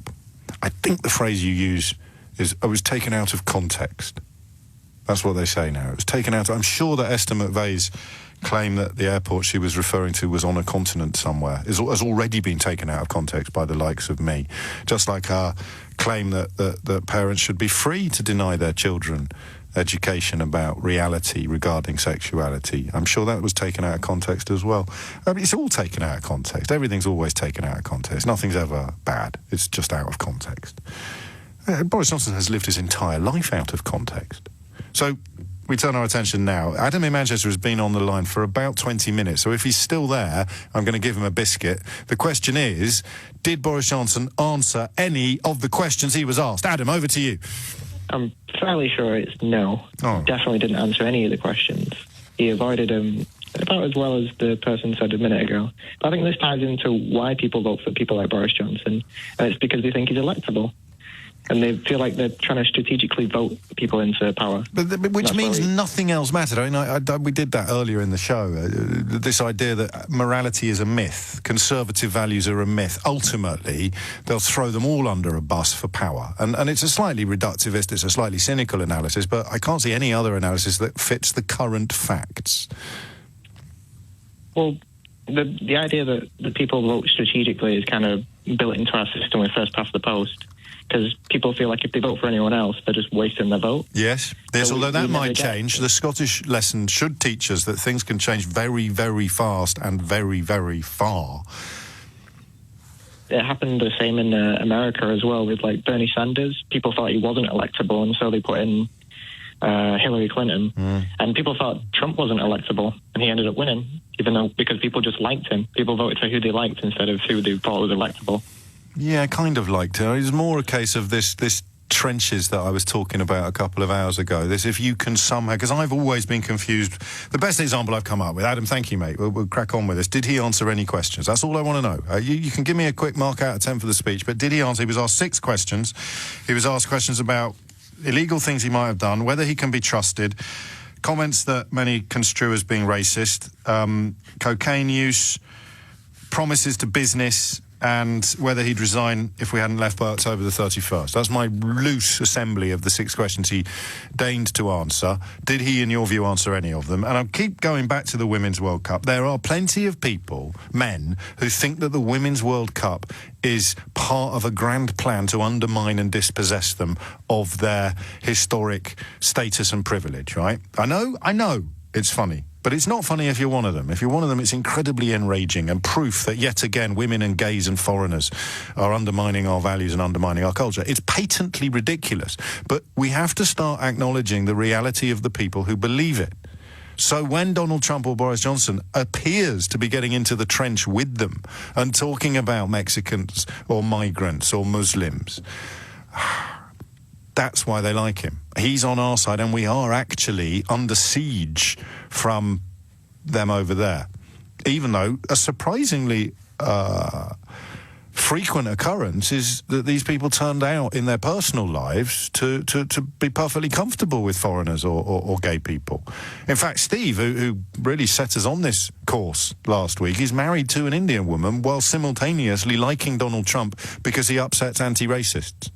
I think the phrase you use is, I was taken out of context. That's what they say now. It was taken out. I'm sure that Esther McVeigh's claim that the airport she was referring to was on a continent somewhere has already been taken out of context by the likes of me. Just like our claim that parents should be free to deny their children education about reality regarding sexuality. I'm sure that was taken out of context as well. I mean, it's all taken out of context. Everything's always taken out of context. Nothing's ever bad. It's just out of context. Boris Johnson has lived his entire life out of context. So we turn our attention now. Adam in Manchester has been on the line for about 20 minutes, so if he's still there, I'm going to give him a biscuit. The question is, did Boris Johnson answer any of the questions he was asked? Adam, over to you. I'm fairly sure it's no. Oh. Definitely didn't answer any of the questions. He avoided them about as well as the person said a minute ago. But I think this ties into why people vote for people like Boris Johnson, and it's because they think he's electable. And they feel like they're trying to strategically vote people into power. Which means nothing else mattered. I mean, we did that earlier in the show. This idea that morality is a myth, conservative values are a myth. Ultimately, they'll throw them all under a bus for power. And it's a slightly reductivist, it's a slightly cynical analysis, but I can't see any other analysis that fits the current facts. Well, the idea that the people vote strategically is kind of built into our system with first past the post. Because people feel like if they vote for anyone else, they're just wasting their vote. Yes, although that might change. The Scottish lesson should teach us that things can change very, very fast and very, very far. It happened the same in America as well with, like, Bernie Sanders. People thought he wasn't electable, and so they put in Hillary Clinton. And people thought Trump wasn't electable, and he ended up winning, because people just liked him. People voted for who they liked instead of who they thought was electable. Yeah, I kind of liked it. It was more a case of this trenches that I was talking about a couple of hours ago. This, if you can somehow, because I've always been confused. The best example I've come up with, Adam, thank you, mate. We'll crack on with this. Did he answer any questions? That's all I want to know. You can give me a quick mark out of 10 for the speech, but did he answer? He was asked 6 questions. He was asked questions about illegal things he might have done, whether he can be trusted, comments that many construe as being racist, cocaine use, promises to business, and whether he'd resign if we hadn't left by October the 31st. That's my loose assembly of the 6 questions he deigned to answer. Did he, in your view, answer any of them? And I'll keep going back to the Women's World Cup. There are plenty of people, men, who think that the Women's World Cup is part of a grand plan to undermine and dispossess them of their historic status and privilege, right? I know, it's funny. But it's not funny if you're one of them. If you're one of them, it's incredibly enraging and proof that, yet again, women and gays and foreigners are undermining our values and undermining our culture. It's patently ridiculous. But we have to start acknowledging the reality of the people who believe it. So when Donald Trump or Boris Johnson appears to be getting into the trench with them and talking about Mexicans or migrants or Muslims, that's why they like him. He's on our side, and we are actually under siege from them over there. Even though a surprisingly frequent occurrence is that these people turned out in their personal lives to be perfectly comfortable with foreigners or gay people. In fact, Steve, who really set us on this course last week, is married to an Indian woman while simultaneously liking Donald Trump because he upsets anti-racists.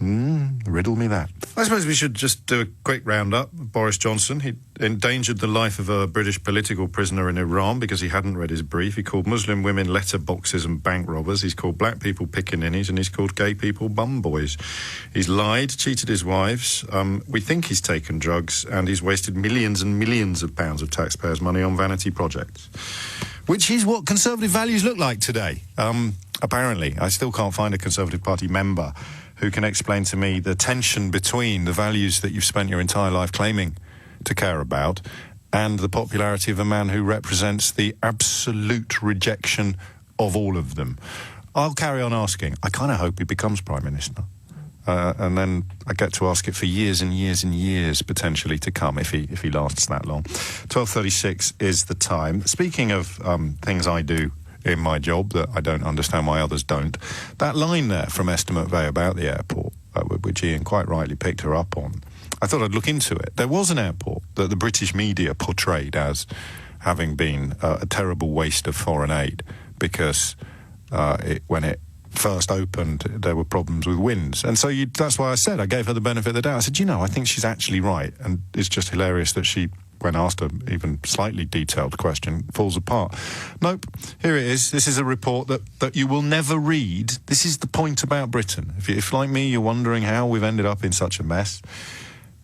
Riddle me that. I suppose we should just do a quick roundup. Boris Johnson, he endangered the life of a British political prisoner in Iran because he hadn't read his brief. He called Muslim women letterboxes and bank robbers. He's called black people pickaninnies, and he's called gay people bum boys. He's lied, cheated his wives. We think he's taken drugs, and he's wasted millions and millions of pounds of taxpayers' money on vanity projects, which is what Conservative values look like today. Apparently. I still can't find a Conservative Party member who can explain to me the tension between the values that you've spent your entire life claiming to care about and the popularity of a man who represents the absolute rejection of all of them. I'll carry on asking. I kind of hope he becomes Prime Minister. And then I get to ask it for years and years and years, potentially, to come, if he lasts that long. 12:36 is the time. Speaking of things I do in my job that I don't understand why others don't, that line there from Esther McVeigh about the airport, which Ian quite rightly picked her up on, I thought I'd look into it. There was an airport that the British media portrayed as having been a terrible waste of foreign aid because when it first opened, there were problems with winds. And so that's why I gave her the benefit of the doubt. I said, I think she's actually right. And it's just hilarious that she, when asked an even slightly detailed question, falls apart. Nope, here it is. This is a report that you will never read. This is the point about Britain. If like me, you're wondering how we've ended up in such a mess,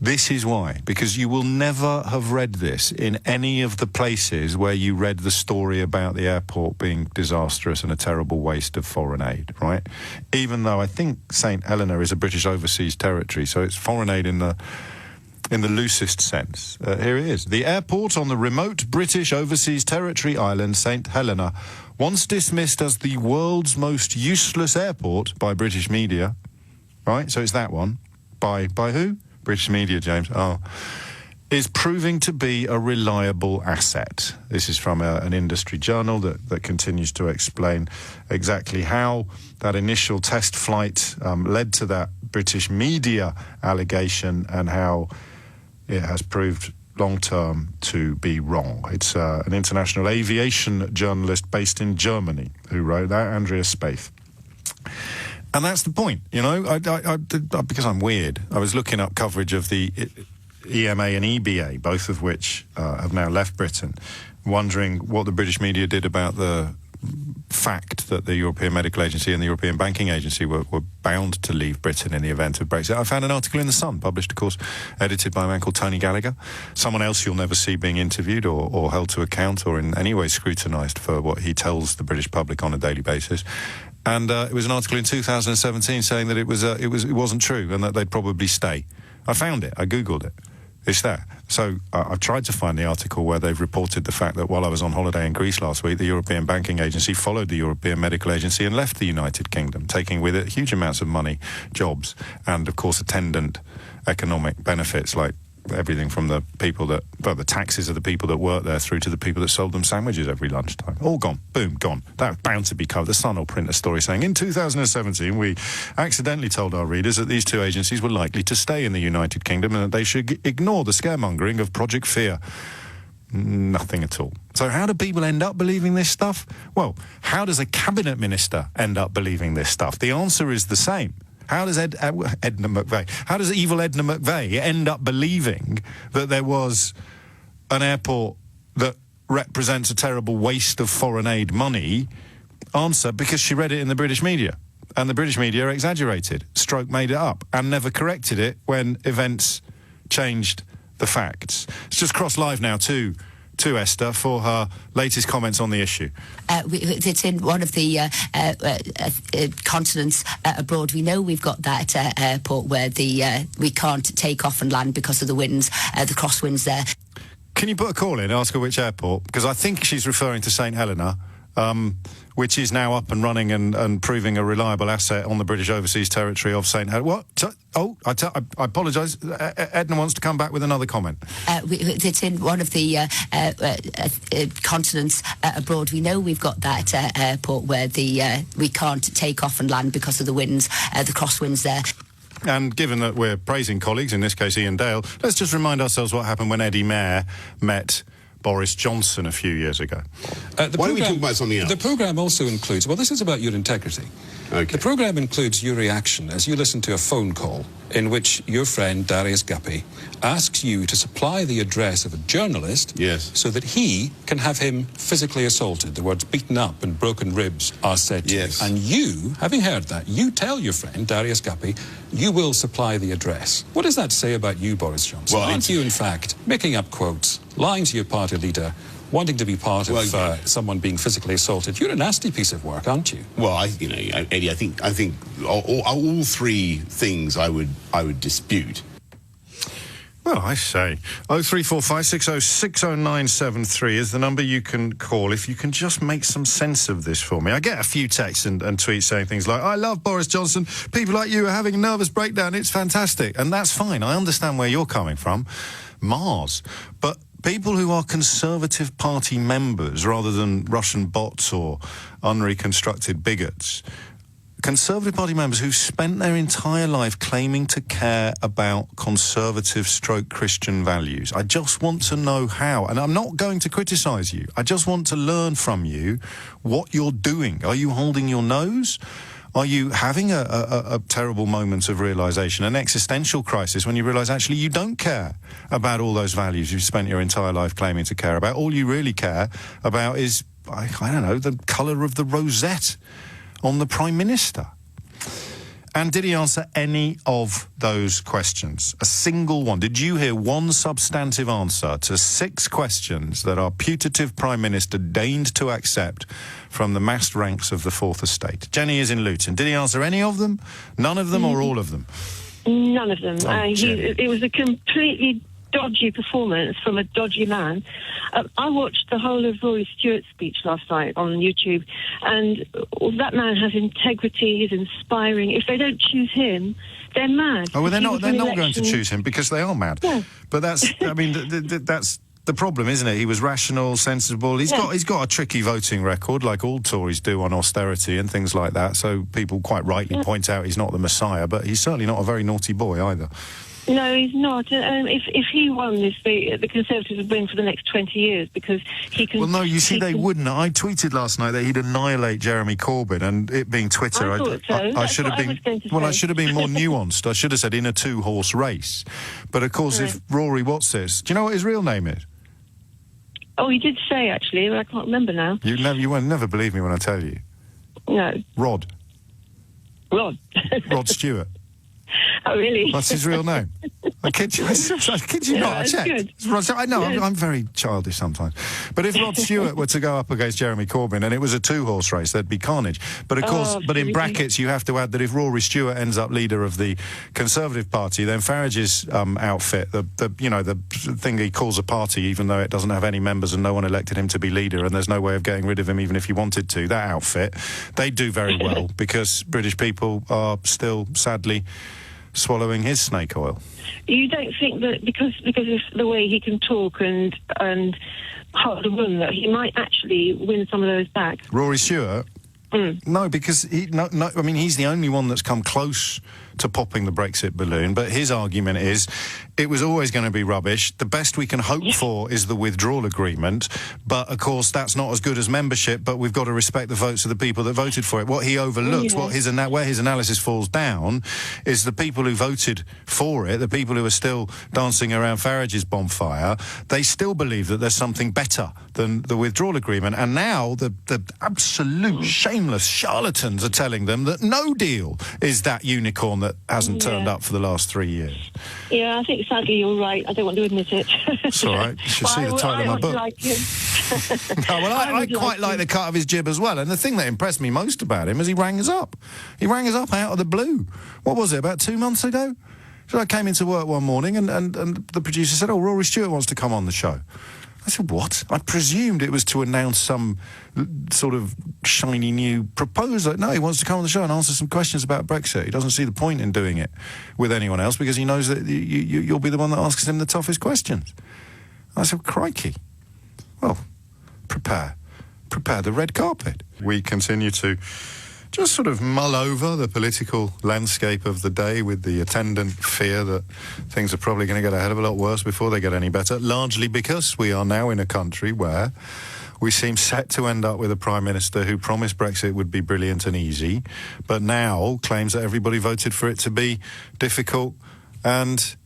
this is why. Because you will never have read this in any of the places where you read the story about the airport being disastrous and a terrible waste of foreign aid, right? Even though I think St Helena is a British overseas territory, so it's foreign aid in the loosest sense. Here it is. The airport on the remote British overseas territory island, St Helena, once dismissed as the world's most useless airport by British media, right? So it's that one. By who? British media, James. Oh. Is proving to be a reliable asset. This is from an industry journal that continues to explain exactly how that initial test flight led to that British media allegation and how it has proved long-term to be wrong. It's an international aviation journalist based in Germany who wrote that, Andreas Spaeth. And that's the point, because I'm weird. I was looking up coverage of the EMA and EBA, both of which have now left Britain, wondering what the British media did about the fact that the European Medical Agency and the European Banking Agency were bound to leave Britain in the event of Brexit. I found an article in The Sun, published, of course, edited by a man called Tony Gallagher, someone else you'll never see being interviewed or held to account or in any way scrutinised for what he tells the British public on a daily basis. And it was an article in 2017 saying that it wasn't true and that they'd probably stay. I found it. I Googled it. It's there. So I've tried to find the article where they've reported the fact that while I was on holiday in Greece last week, the European Banking Agency followed the European Medical Agency and left the United Kingdom, taking with it huge amounts of money, jobs, and, of course, attendant economic benefits like everything from the people the taxes of the people that work there through to the people that sold them sandwiches every lunchtime. All gone. Boom, gone. That's bound to be covered. The Sun will print a story saying, in 2017, we accidentally told our readers that these two agencies were likely to stay in the United Kingdom and that they should ignore the scaremongering of Project Fear. Nothing at all. So how do people end up believing this stuff? Well, how does a cabinet minister end up believing this stuff? The answer is the same. How does Edna McVeigh, how does evil Edna McVeigh end up believing that there was an airport that represents a terrible waste of foreign aid money? Answer, because she read it in the British media. And the British media exaggerated, made it up, and never corrected it when events changed the facts. It's just crossed live now to Esther for her latest comments on the issue. It's in one of the continents abroad. We know we've got that airport where we can't take off and land because of the winds, the crosswinds there. Can you put a call in and ask her which airport? Because I think she's referring to St Helena, which is now up and running and proving a reliable asset on the British overseas territory of St Helena. What? I apologise. Edna wants to come back with another comment. It's in one of the continents abroad. We know we've got that airport where we can't take off and land because of the winds, the crosswinds there. And given that we're praising colleagues, in this case Ian Dale, let's just remind ourselves what happened when Eddie Mair met Boris Johnson a few years ago. Why don't we talk about something else? The programme also includes, well, this is about your integrity. Okay. The programme includes your reaction as you listen to a phone call in which your friend Darius Guppy asks you to supply the address of a journalist so that he can have him physically assaulted. The words beaten up and broken ribs are said to you. And you, having heard that, you tell your friend Darius Guppy you will supply the address. What does that say about you, Boris Johnson? Well, aren't you, in fact, making up quotes, lying to your party leader, wanting to be part of someone being physically assaulted? You're a nasty piece of work, aren't you? Well, Eddie, I think all three things I would dispute. Well, I say 03456060973 is the number you can call if you can just make some sense of this for me. I get a few texts and tweets saying things like, I love Boris Johnson, people like you are having a nervous breakdown, it's fantastic. And that's fine, I understand where you're coming from. Mars. But people who are Conservative Party members rather than Russian bots or unreconstructed bigots Conservative Party members who've spent their entire life claiming to care about conservative stroke Christian values. I just want to know how. And I'm not going to criticise you. I just want to learn from you what you're doing. Are you holding your nose? Are you having a terrible moment of realisation, an existential crisis, when you realise actually you don't care about all those values you've spent your entire life claiming to care about? All you really care about is, I don't know, the colour of the rosette on the Prime Minister. And did he answer any of those questions? A single one? Did you hear one substantive answer to 6 questions that our putative Prime Minister deigned to accept from the massed ranks of the Fourth Estate? Jenny is in Luton. Did he answer any of them? None of them or all of them? None of them. Oh, it was a completely dodgy performance from a dodgy man. I watched the whole of Rory Stewart's speech last night on YouTube, and that man has integrity, he's inspiring. If they don't choose him, they're mad. Oh, well, they're not going to choose him because they are mad. Yeah. But that's, I mean, that's the problem, isn't it? He was rational, sensible. He's got a tricky voting record, like all Tories do, on austerity and things like that. So people quite rightly point out he's not the Messiah, but he's certainly not a very naughty boy either. No, he's not. If he won this, the Conservatives would win for the next 20 years because he can... Well, no, you see, they wouldn't. I tweeted last night that he'd annihilate Jeremy Corbyn, and it being Twitter... I thought so. I should have been... Well, I should have been more nuanced. I should have said in a 2-horse race. But, of course, if Rory Watts... Do you know what his real name is? Oh, he did say, actually, but I can't remember now. You won't never believe me when I tell you. No. Rod. Rod Stewart. Oh, really? That's his real name. I kid you, not. I checked. I know, I'm very childish sometimes. But if Rod Stewart were to go up against Jeremy Corbyn and it was a 2-horse race, there'd be carnage. But of course, but in brackets, you have to add that if Rory Stewart ends up leader of the Conservative Party, then Farage's outfit, the thing he calls a party, even though it doesn't have any members and no one elected him to be leader, and there's no way of getting rid of him even if you wanted to, that outfit, they do very well because British people are still, sadly, swallowing his snake oil. You don't think that because of the way he can talk and hold the room that he might actually win some of those back? Rory Stewart? No, because I mean, he's the only one that's come close to popping the Brexit balloon, but his argument is it was always going to be rubbish. The best we can hope for is the withdrawal agreement, but of course that's not as good as membership, but we've got to respect the votes of the people that voted for it. What he overlooks, where his analysis falls down, is the people who voted for it, the people who are still dancing around Farage's bonfire, they still believe that there's something better than the withdrawal agreement, and now the absolute shameless charlatans are telling them that no deal is that unicorn that hasn't turned up for the last 3 years. Yeah, I think sadly you're right. I don't want to admit it. It's all right. You should see the title of my book. Like him. No, well, I quite like the cut of his jib as well. And the thing that impressed me most about him is he rang us up. He rang us up out of the blue. What was it, about 2 months ago? So I came into work one morning and the producer said, "Oh, Rory Stewart wants to come on the show." I said, "What?" I presumed it was to announce some sort of shiny new proposal. No, he wants to come on the show and answer some questions about Brexit. He doesn't see the point in doing it with anyone else because he knows that you'll be the one that asks him the toughest questions. I said, crikey. Well, prepare the red carpet. We continue to just sort of mull over the political landscape of the day with the attendant fear that things are probably going to get a hell of a lot worse before they get any better, largely because we are now in a country where we seem set to end up with a Prime Minister who promised Brexit would be brilliant and easy, but now claims that everybody voted for it to be difficult and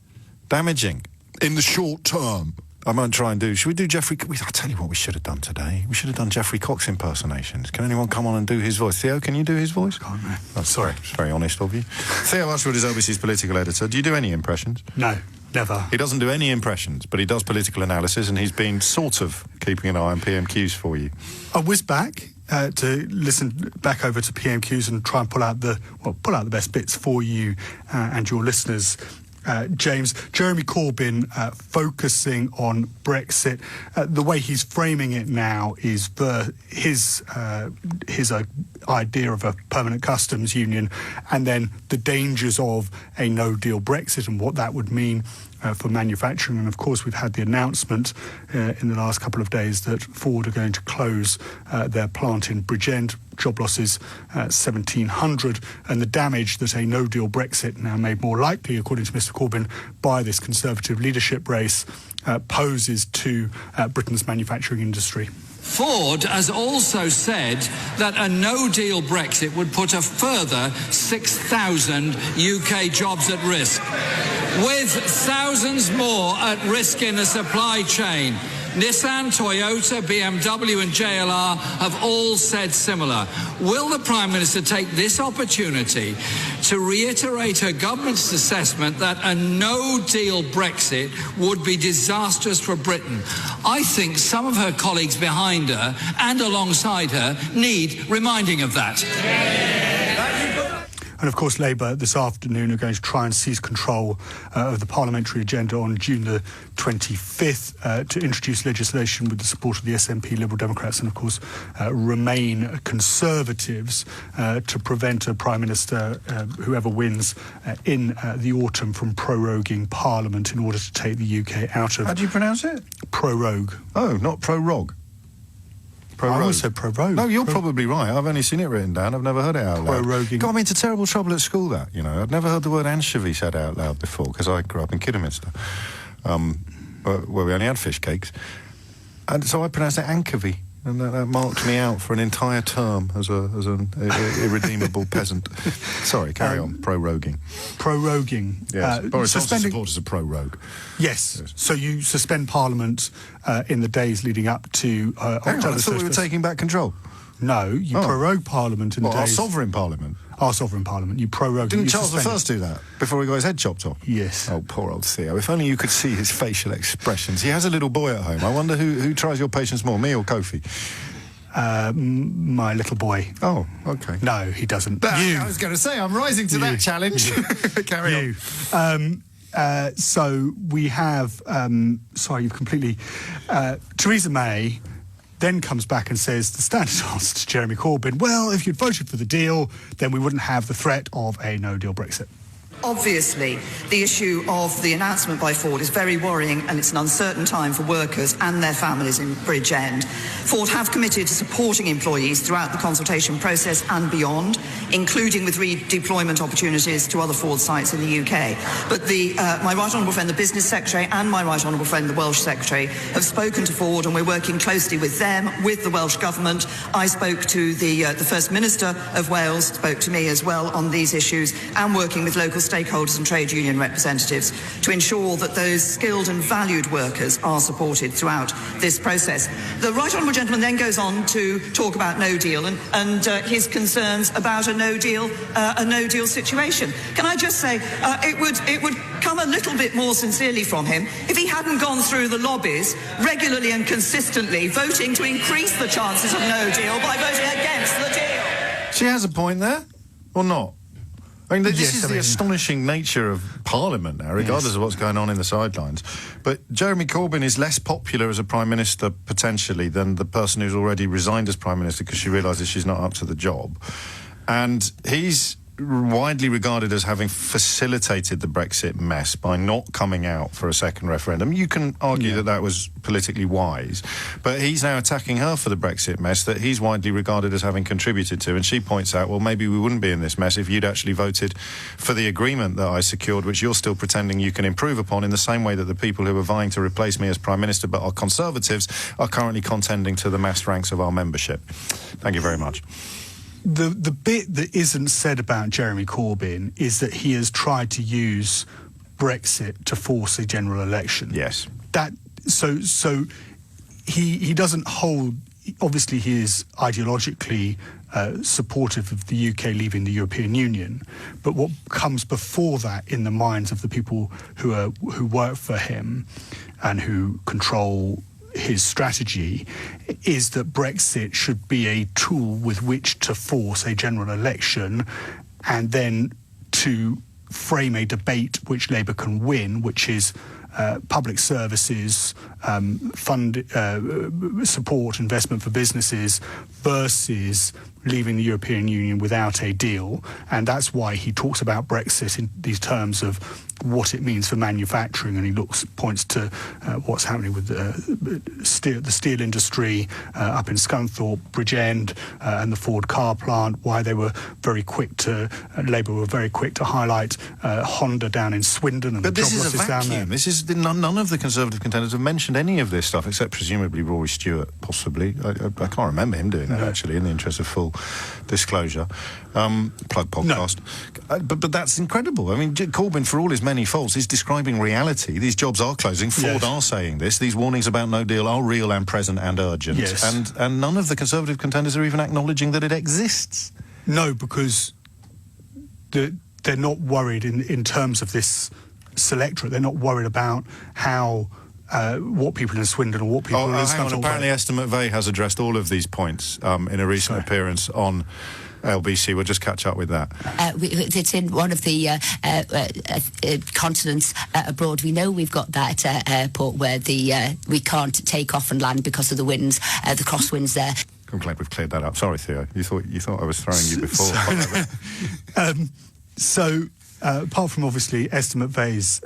damaging in the short term. I might try and do... Should we do Geoffrey... I'll tell you what we should have done today. We should have done Geoffrey Cox impersonations. Can anyone come on and do his voice? Theo, can you do his voice? Can't, no. Oh, sorry. It's very honest of you. Theo Ashwood is OBC's political editor. Do you do any impressions? No, never. He doesn't do any impressions, but he does political analysis, and he's been sort of keeping an eye on PMQs for you. I was back to listen back over to PMQs and try and pull out the best bits for you and your listeners. James, Jeremy Corbyn focusing on Brexit. The way he's framing it now is his idea of a permanent customs union, and then the dangers of a no-deal Brexit and what that would mean for manufacturing. And of course, we've had the announcement in the last couple of days that Ford are going to close their plant in Bridgend. Job losses 1,700, and the damage that a no-deal Brexit, now made more likely, according to Mr Corbyn, by this Conservative leadership race, poses to Britain's manufacturing industry. Ford has also said that a no-deal Brexit would put a further 6,000 UK jobs at risk, with thousands more at risk in the supply chain. Nissan, Toyota, BMW and JLR have all said similar. Will the Prime Minister take this opportunity to reiterate her government's assessment that a no-deal Brexit would be disastrous for Britain? I think some of her colleagues behind her and alongside her need reminding of that. And of course, Labour this afternoon are going to try and seize control of the parliamentary agenda on June the 25th to introduce legislation with the support of the SNP, Liberal Democrats, and of course Remain Conservatives to prevent a Prime Minister, whoever wins in the autumn, from proroguing Parliament in order to take the UK out of... How do you pronounce it? Prorogue. Oh, not prorogue. I always said prorogue. No, you're probably right. I've only seen it written down. I've never heard it out loud. Proroguing. Got me into terrible trouble at school, that, you know. I'd never heard the word anchovy said out loud before, because I grew up in Kidderminster, where we only had fish cakes. And so I pronounced it anchovy, and that marked me out for an entire term as an irredeemable peasant. Sorry, carry on. Proroguing. Proroguing. Yes. Boris Johnson supporters are prorogue. Yes. So you suspend Parliament in the days leading up to October. I thought we were taking back control. No, you prorogue Parliament in the days... Our sovereign Parliament? Our sovereign Parliament. You prorogue... Didn't Charles I do that before he got his head chopped off? Yes. Oh, poor old Theo. If only you could see his facial expressions. He has a little boy at home. I wonder who tries your patience more, me or Kofi? My little boy. Oh, OK. No, he doesn't. I was going to say, I'm rising to that challenge. Carry on. So we have... sorry, you've completely... Theresa May then comes back and says the standard answer to Jeremy Corbyn, well, if you'd voted for the deal, then we wouldn't have the threat of a no-deal Brexit. Obviously, the issue of the announcement by Ford is very worrying, and it's an uncertain time for workers and their families in Bridgend. Ford have committed to supporting employees throughout the consultation process and beyond, including with redeployment opportunities to other Ford sites in the UK. But my Right Honourable friend, the Business Secretary, and my Right Honourable friend, the Welsh Secretary, have spoken to Ford, and we're working closely with them, with the Welsh Government. I spoke to the First Minister of Wales, spoke to me as well on these issues, and working with local stakeholders and trade union representatives to ensure that those skilled and valued workers are supported throughout this process. The Right Honourable gentleman then goes on to talk about no deal and his concerns about a no deal situation. Can I just say it would come a little bit more sincerely from him if he hadn't gone through the lobbies regularly and consistently voting to increase the chances of no deal by voting against the deal. She has a point there, or not? I mean, this is the astonishing nature of Parliament now, regardless of what's going on in the sidelines. But Jeremy Corbyn is less popular as a Prime Minister, potentially, than the person who's already resigned as Prime Minister because she realises she's not up to the job. And he's widely regarded as having facilitated the Brexit mess by not coming out for a second referendum. You can argue that was politically wise, but he's now attacking her for the Brexit mess that he's widely regarded as having contributed to, and she points out, well, maybe we wouldn't be in this mess if you'd actually voted for the agreement that I secured, which you're still pretending you can improve upon, in the same way that the people who are vying to replace me as Prime Minister but are Conservatives are currently contending to the mass ranks of our membership. Thank you very much. The bit that isn't said about Jeremy Corbyn is that he has tried to use Brexit to force a general election. Yes. So he doesn't hold... Obviously, he is ideologically supportive of the UK leaving the European Union, but what comes before that in the minds of the people who work for him and who control his strategy is that Brexit should be a tool with which to force a general election and then to frame a debate which Labour can win, which is public services, support, investment for businesses versus leaving the European Union without a deal, and that's why he talks about Brexit in these terms of what it means for manufacturing, and he points to what's happening with the steel industry up in Scunthorpe, Bridgend, and the Ford car plant, why they were very quick to, Labour were very quick to highlight Honda down in Swindon and but the job this is a losses down there. vacuum. This is none of the Conservative contenders have mentioned any of this stuff, except presumably Rory Stewart, possibly. I can't remember him doing that, actually, in the interest of full disclosure. Plug podcast. No. But that's incredible. I mean, Corbyn, for all his many faults, is describing reality. These jobs are closing. Ford are saying this. These warnings about no deal are real and present and urgent. Yes. And none of the Conservative contenders are even acknowledging that it exists. No, because they're not worried in terms of this selectorate. They're not worried about how what people in Swindon or what people in Scunthorpe. Apparently Esther McVeigh has addressed all of these points in a recent appearance on LBC. We'll just catch up with that. It's in one of the continents abroad. We know we've got that airport where we can't take off and land because of the winds, the crosswinds there. I'm glad we've cleared that up. Sorry, Theo. You thought I was throwing you before. Apart from obviously Esther McVeigh's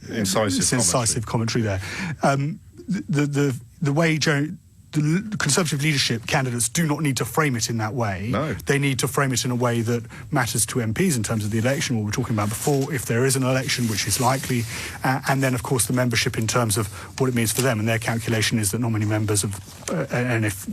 incisive commentary there, the way the Conservative leadership candidates do not need to frame it in that way. No. They need to frame it in a way that matters to MPs in terms of the election, what we were talking about before, if there is an election, which is likely, and then, of course, the membership in terms of what it means for them. And their calculation is that not many members of, and if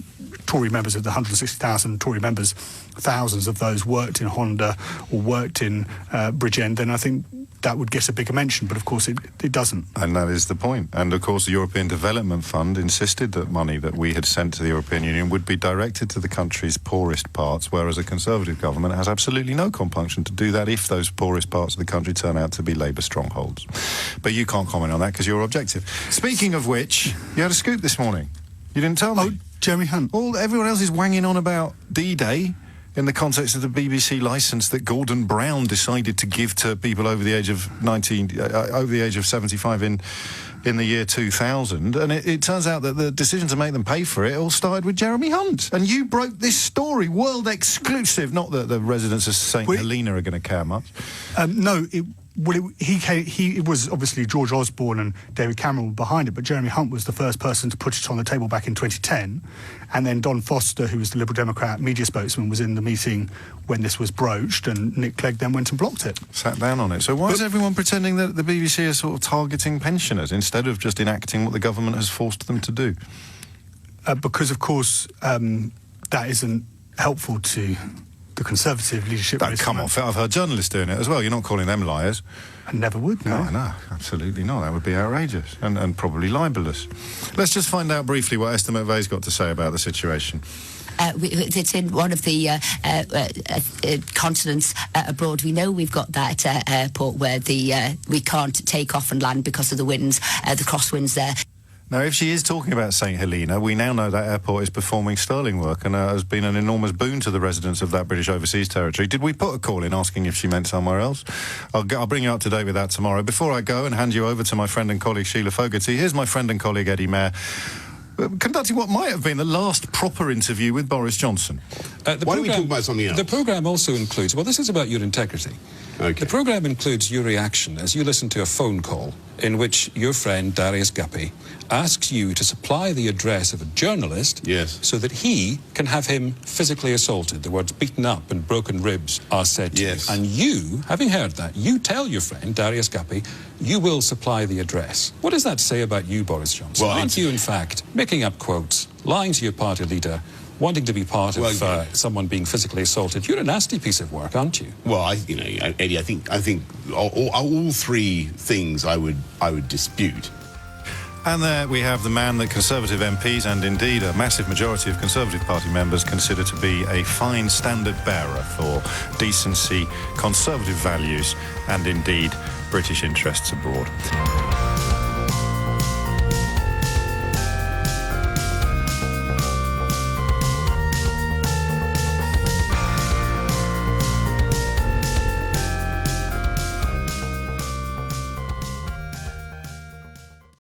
Tory members of the 160,000 Tory members, thousands of those worked in Honda or worked in Bridgend, then I think that would get a bigger mention, but of course it doesn't. And that is the point. And of course the European Development Fund insisted that money that we had sent to the European Union would be directed to the country's poorest parts, whereas a Conservative government has absolutely no compunction to do that if those poorest parts of the country turn out to be Labour strongholds. But you can't comment on that because you're objective. Speaking of which, you had a scoop this morning. You didn't tell me. Oh, Jeremy Hunt. Everyone else is wanging on about D-Day in the context of the BBC licence that Gordon Brown decided to give to people over the age of 75 in the year 2000, and it turns out that the decision to make them pay for it all started with Jeremy Hunt. And you broke this story, world exclusive. Not that the residents of St Helena are going to care much. No, it was obviously George Osborne and David Cameron were behind it, but Jeremy Hunt was the first person to put it on the table back in 2010. And then Don Foster, who was the Liberal Democrat media spokesman, was in the meeting when this was broached, and Nick Clegg then went and blocked it. Sat down on it. So why is everyone pretending that the BBC is sort of targeting pensioners instead of just enacting what the government has forced them to do? Because, of course, that isn't helpful to the Conservative leadership. Come off it. I've heard journalists doing it as well. You're not calling them liars. I never would, no. No, absolutely not. That would be outrageous and probably libellous. Let's just find out briefly what Esther McVeigh's got to say about the situation. It's in one of the continents abroad. We know we've got that airport where we can't take off and land because of the winds, the crosswinds there. Now, if she is talking about St Helena, we now know that airport is performing sterling work and has been an enormous boon to the residents of that British overseas territory. Did we put a call in asking if she meant somewhere else? I'll bring you up to date with that tomorrow. Before I go and hand you over to my friend and colleague Sheila Fogarty, here's my friend and colleague Eddie Mair, conducting what might have been the last proper interview with Boris Johnson. Why don't we talk about something else? The programme also includes, well, this is about your integrity. Okay. The programme includes your reaction as you listen to a phone call in which your friend Darius Guppy asks you to supply the address of a journalist so that he can have him physically assaulted. The words beaten up and broken ribs are said to you. And you, having heard that, you tell your friend Darius Guppy you will supply the address. What does that say about you, Boris Johnson? Well, aren't you, in fact, making up quotes, lying to your party leader, wanting to be part of someone being physically assaulted? You're a nasty piece of work, aren't you? Well, Eddie, I think all three things I would dispute. And there we have the man that Conservative MPs and indeed a massive majority of Conservative Party members consider to be a fine standard bearer for decency, Conservative values and indeed British interests abroad.